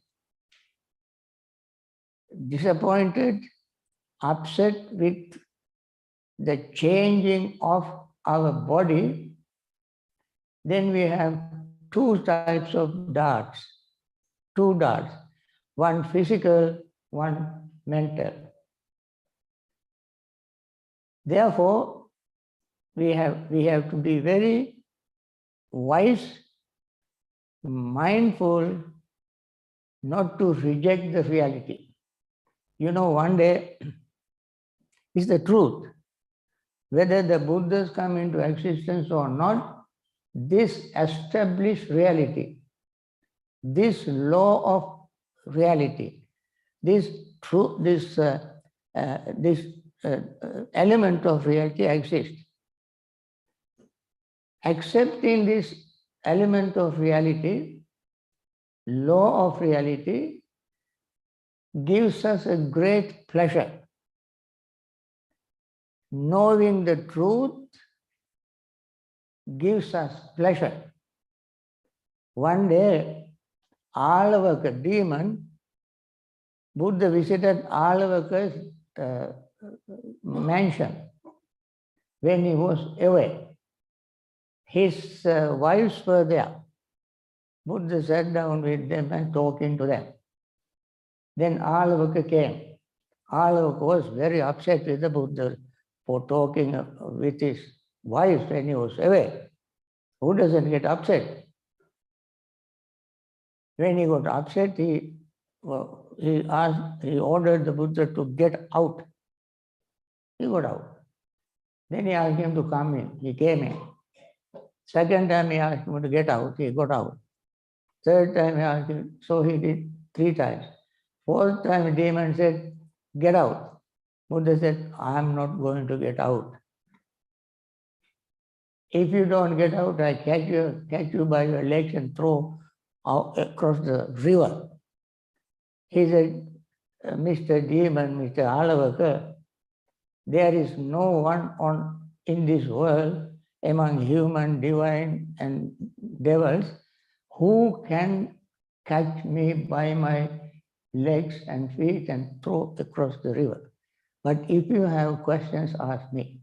disappointed, upset with the changing of our body, then we have two types of darts, two darts, one physical, one mental. Therefore, we have to be very wise, mindful, not to reject the reality. You know, one day, is the truth. Whether the Buddhas come into existence or not, this established reality, this law of reality, this truth, this element of reality exists. Accepting this element of reality, law of reality, gives us a great pleasure. Knowing the truth gives us pleasure. One day, Alavaka demon, Buddha visited Alavaka's mansion when he was away. His wives were there. Buddha sat down with them and talking to them. Then Alavaka came. Alavaka was very upset with the Buddha for talking with his wife when he was away. Who doesn't get upset? When he got upset, he ordered the Buddha to get out. He got out. Then he asked him to come in. He came in. Second time he asked him to get out. He got out. Third time he asked him, so he did 3 times. Fourth time the demon said, get out. Buddha said, I am not going to get out. If you don't get out, I catch you by your legs and throw out across the river. He said, Mr. Demon, Mr. Alavaka, there is no one on in this world among human, divine, and devils, who can catch me by my legs and feet and throw across the river? But if you have questions, ask me.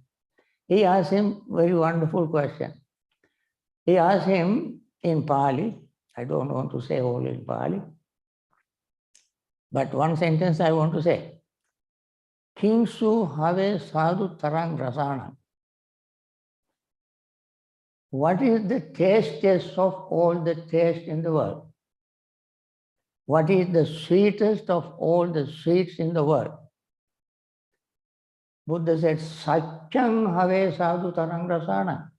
He asked him very wonderful question. He asked him in Pali. I don't want to say all in Pali, but one sentence I want to say. Kingsu have sadhu tarang rasana. What is the tastiest of all the taste in the world? What is the sweetest of all the sweets in the world? Buddha said, Satyam have sadhu tarang rasana.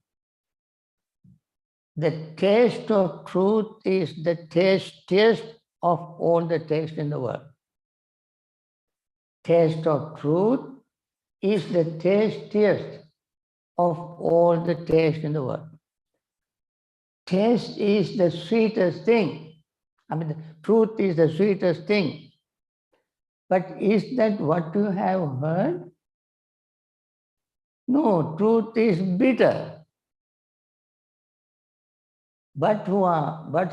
The taste of truth is the tastiest of all the taste in the world. Taste of truth is the tastiest of all the taste in the world. Taste is the sweetest thing. I mean, the truth is the sweetest thing. But is that what you have heard? No, truth is bitter. But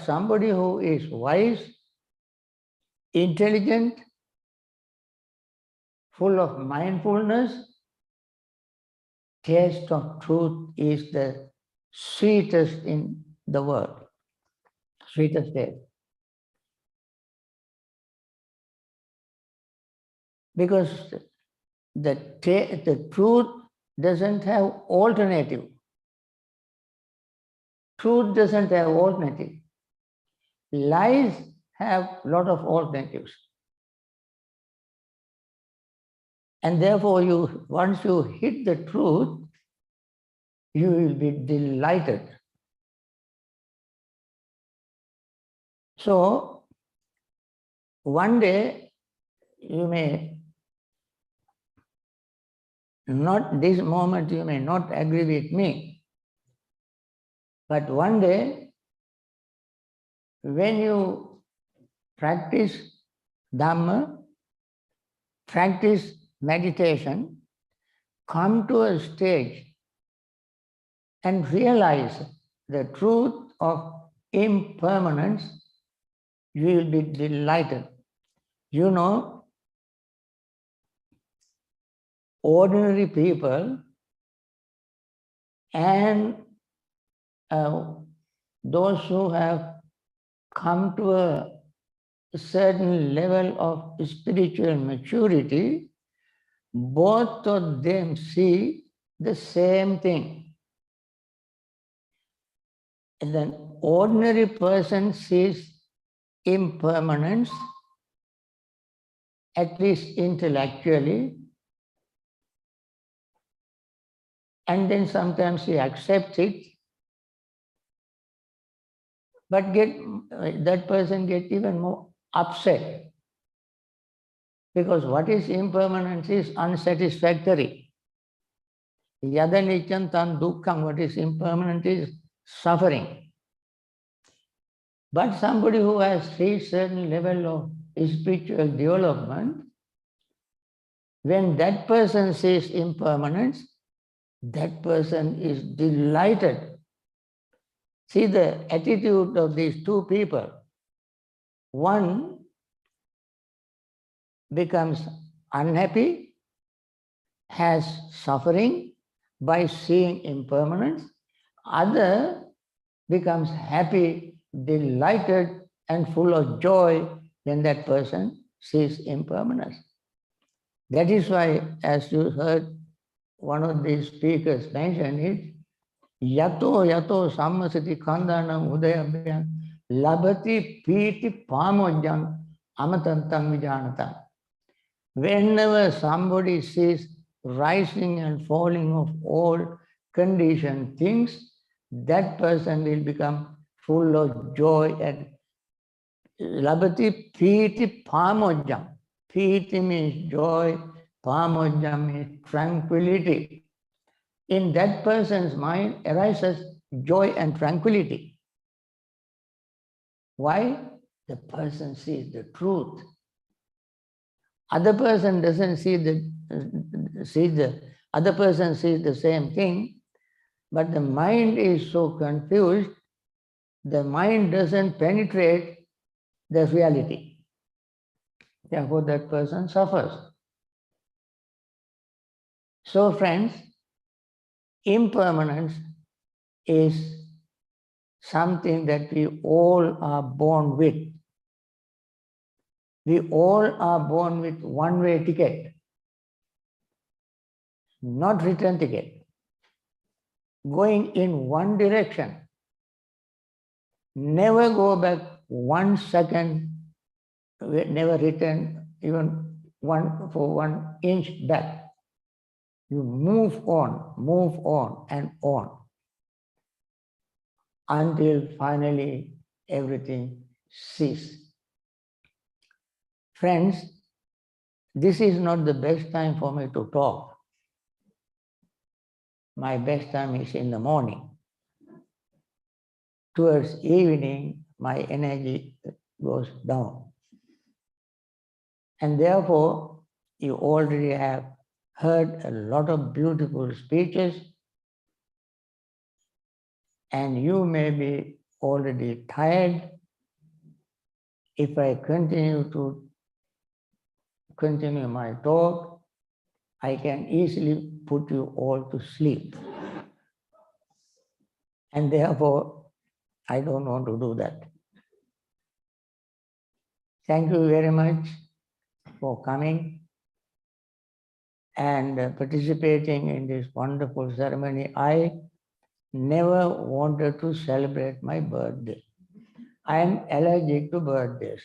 somebody who is wise, intelligent, full of mindfulness, taste of truth is the sweetest in the world. Sweetest taste. Because the truth doesn't have alternative. Truth doesn't have alternative. Lies have a lot of alternatives. And therefore, once you hit the truth, you will be delighted. So, one day, you may not, this moment you may not agree with me, but one day, when you practice Dhamma, practice meditation, come to a stage and realize the truth of impermanence, you will be delighted. You know, ordinary people and those who have come to a certain level of spiritual maturity, both of them see the same thing. And an ordinary person sees impermanence, at least intellectually, and then sometimes he accepts it, but that person gets even more upset, because what is impermanence is unsatisfactory. Yadanichan tan dukkham, what is impermanent is suffering. But somebody who has reached certain level of spiritual development, when that person sees impermanence, that person is delighted. See the attitude of these two people. One becomes unhappy, has suffering by seeing impermanence. Other becomes happy, delighted, and full of joy when that person sees impermanence. That is why, as you heard one of these speakers mention it, yato yato sammasati kandanam udayabhyam labati piti pamojjam amatantang vijanatan. Whenever somebody sees rising and falling of all conditioned things, that person will become full of joy and labati piti pamojjam. Piti means joy, pamojjam means tranquility. In that person's mind arises joy and tranquility. Why? The person sees the truth. Other person doesn't see the Other person sees the same thing, but the mind is so confused, the mind doesn't penetrate the reality. Therefore, that person suffers. So, friends, impermanence is something that we all are born with. We all are born with one-way ticket, not return ticket, going in one direction. Never go back 1 second, never return even for 1 inch back. You move on and on until finally everything ceases. Friends, this is not the best time for me to talk. My best time is in the morning. Towards evening, my energy goes down. And therefore, you already have heard a lot of beautiful speeches, and you may be already tired. If I continue my talk, I can easily put you all to sleep. And therefore, I don't want to do that. Thank you very much for coming and participating in this wonderful ceremony. I never wanted to celebrate my birthday. I am allergic to birthdays.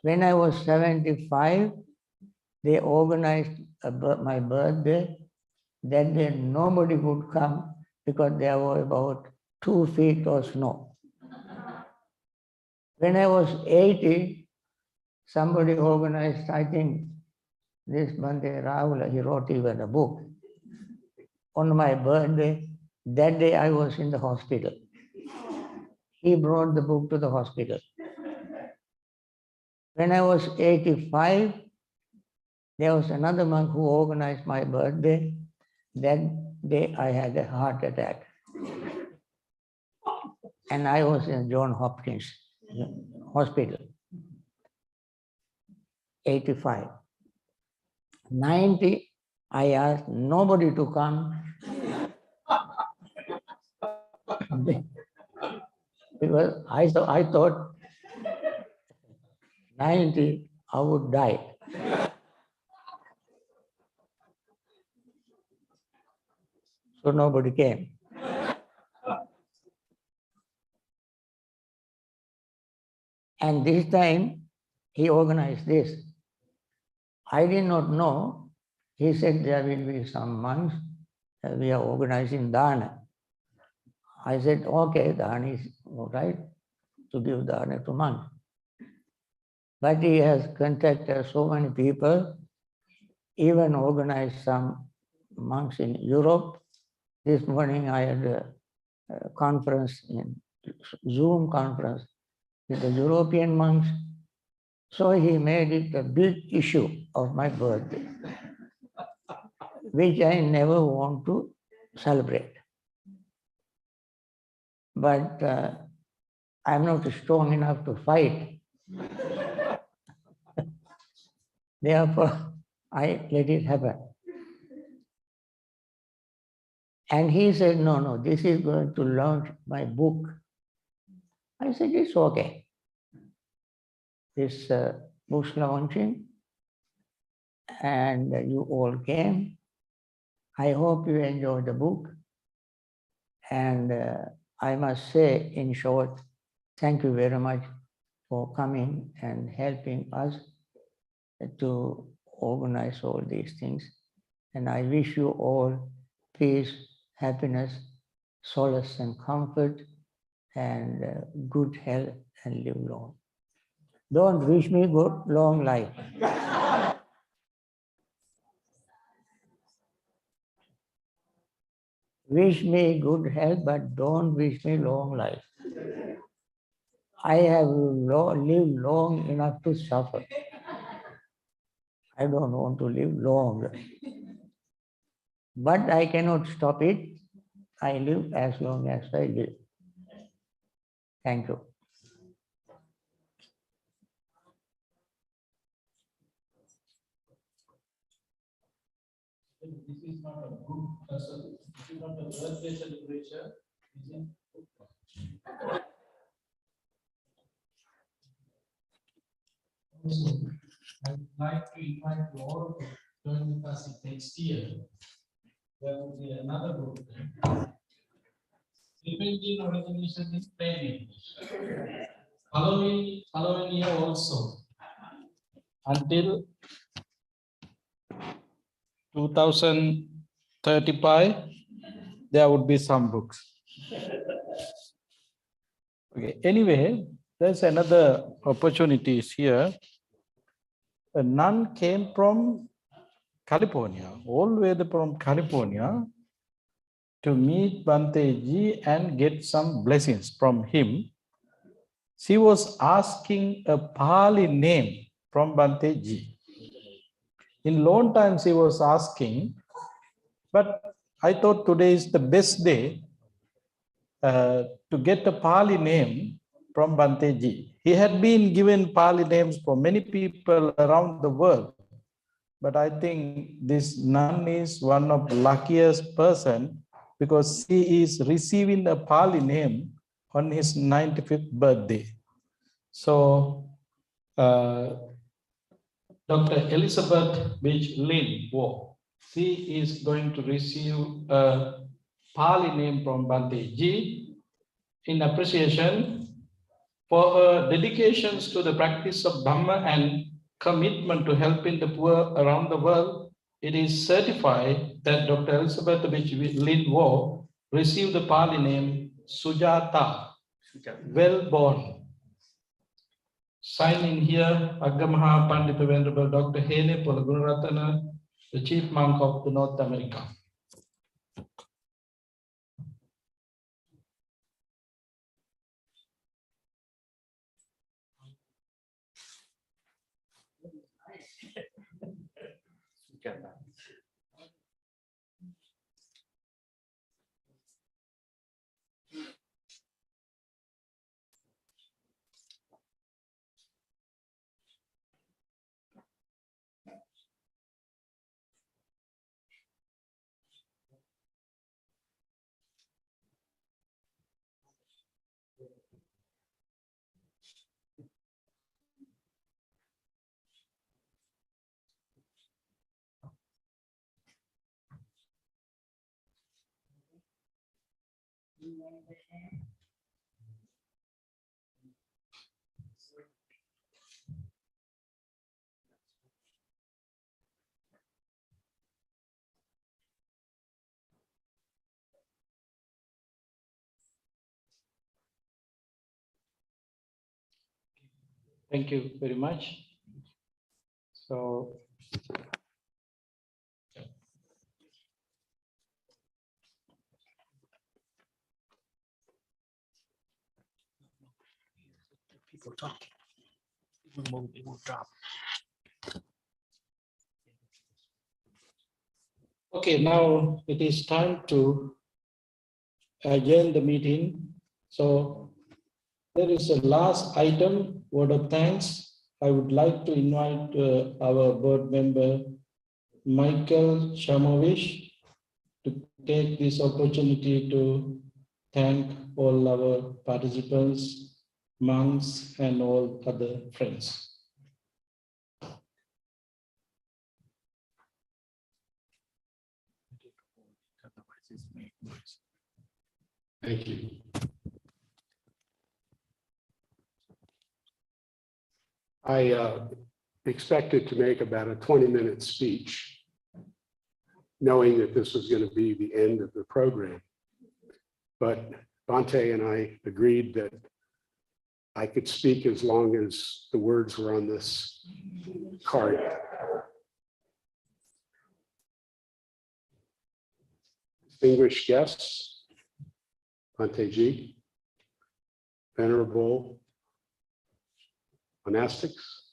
When I was 75, they organized my birthday. That day nobody would come because there were about 2 feet of snow. When I was 80, somebody organized, I think, this Bhante Rahula, he wrote even a book on my birthday. That day I was in the hospital. He brought the book to the hospital. When I was 85, there was another monk who organized my birthday. That day I had a heart attack. And I was in John Hopkins Hospital. 85. 90, I asked nobody to come because I thought 90, I would die. So nobody came. And this time, he organized this. I did not know. He said there will be some monks. We are organizing dana. I said, okay, dana is all right to give dana to monks. But he has contacted so many people, even organized some monks in Europe. This morning I had a conference, Zoom conference with the European monks. So he made it a big issue of my birthday, which I never want to celebrate. But I'm not strong enough to fight. Therefore, I let it happen. And he said, no, this is going to launch my book. I said, it's okay. This book's launching, and you all came. I hope you enjoyed the book. And I must say, in short, thank you very much for coming and helping us to organize all these things. And I wish you all peace, happiness, solace and comfort, and good health, and live long. Don't wish me good long life. Wish me good health, but don't wish me long life. I have lived long enough to suffer. I don't want to live long. but I cannot stop it. I live as long as I live. Thank you. This is not a group, this is not a birthday celebration. Also, I would like to invite you all to join with us next year. There will be another group. Depending on resolution is training. Following year also. Until 2035, there would be some books. Okay. Anyway, there's another opportunities here. A nun came from California, all the way from California, to meet Bhante Ji and get some blessings from him. She was asking a Pali name from Bhante Ji. In long time she was asking, but I thought today is the best day to get a Pali name from Bhante Ji. He had been given Pali names for many people around the world, but I think this nun is one of the luckiest person because she is receiving a Pali name on his 95th birthday. So, Dr. Elizabeth Beach Lin Wo, she is going to receive a Pali name from Bhante Ji in appreciation for her dedications to the practice of Dhamma and commitment to helping the poor around the world. It is certified that Dr. Elizabeth Beach Lin Wo received the Pali name Sujata, well born. Signing here, Agamaha Pandita Venerable Dr. Hene Polagunaratana, the Chief Monk of the North America. Thank you very much. So, People talking. It will drop. okay, now it is time to adjourn the meeting. So there is a last item, word of thanks. I would like to invite our board member, Michael Shamovich, to take this opportunity to thank all our participants, monks, and all other friends. Thank you. I expected to make about a 20-minute speech, knowing that this was going to be the end of the program. But Bhante and I agreed that I could speak as long as the words were on this card. Distinguished guests, Bhante Ji, venerable monastics,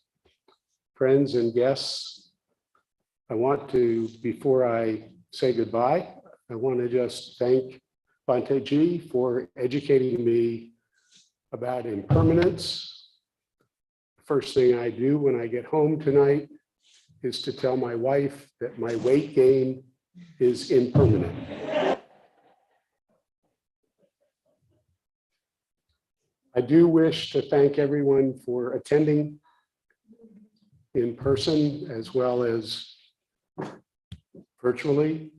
friends and guests, I want to, before I say goodbye, I want to just thank Bhante Ji for educating me about impermanence. First thing I do when I get home tonight is to tell my wife that my weight gain is impermanent. I do wish to thank everyone for attending in person as well as virtually,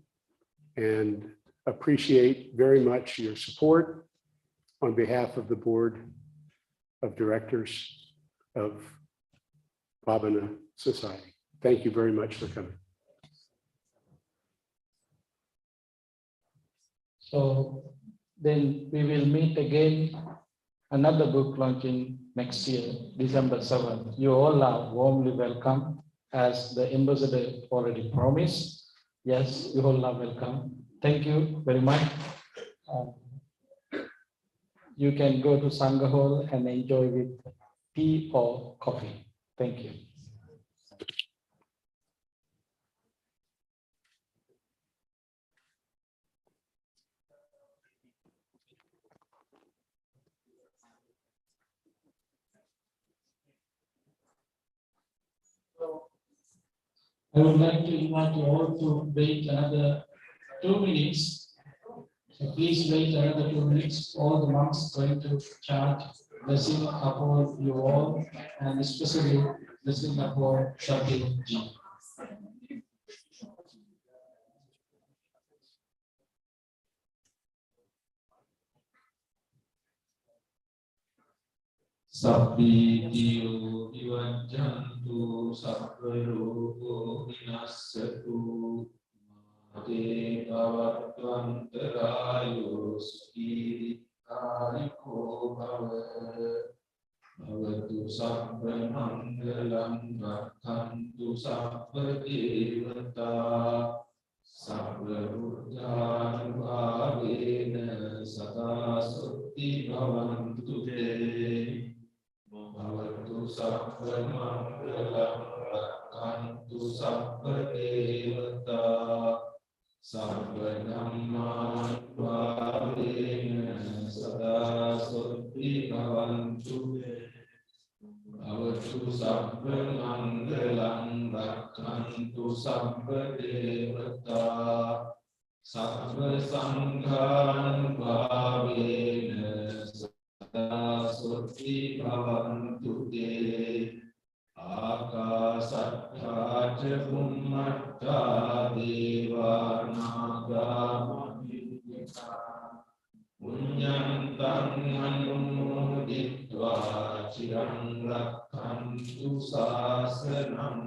and appreciate very much your support on behalf of the Board of Directors of Bhavana Society. Thank you very much for coming. So then we will meet again, another book launching next year, December 7th. You all are warmly welcome, as the ambassador already promised. Yes, you all are welcome. Thank you very much. You can go to Sangha Hall and enjoy with tea or coffee. Thank you. I would like to invite you all to wait another 2 minutes. So please wait another 2 minutes. All the monks going to chant blessing upon you all, and especially blessing upon Shakti Ji. Sabbi diyo divajantu sabbarogo vinasatu mate bhavatvantarayo sukiriko bhava bhavatu sabba mangalam rakhantu sabba devata sabba buddhanubhavena sada sutti bhavantu te. Bhavatu sabba mangalam rakhantu sabba devata sabba dhammanubhavena sada sutti bhavantu te. Bhavatu sabba mangalam rakhantu sabba devata sabba sanghanubhavena Sutti bhavantu te. Akasattha ca bhummatta deva naga mahita punyantang anumoditva chirang rakhantu sasanam.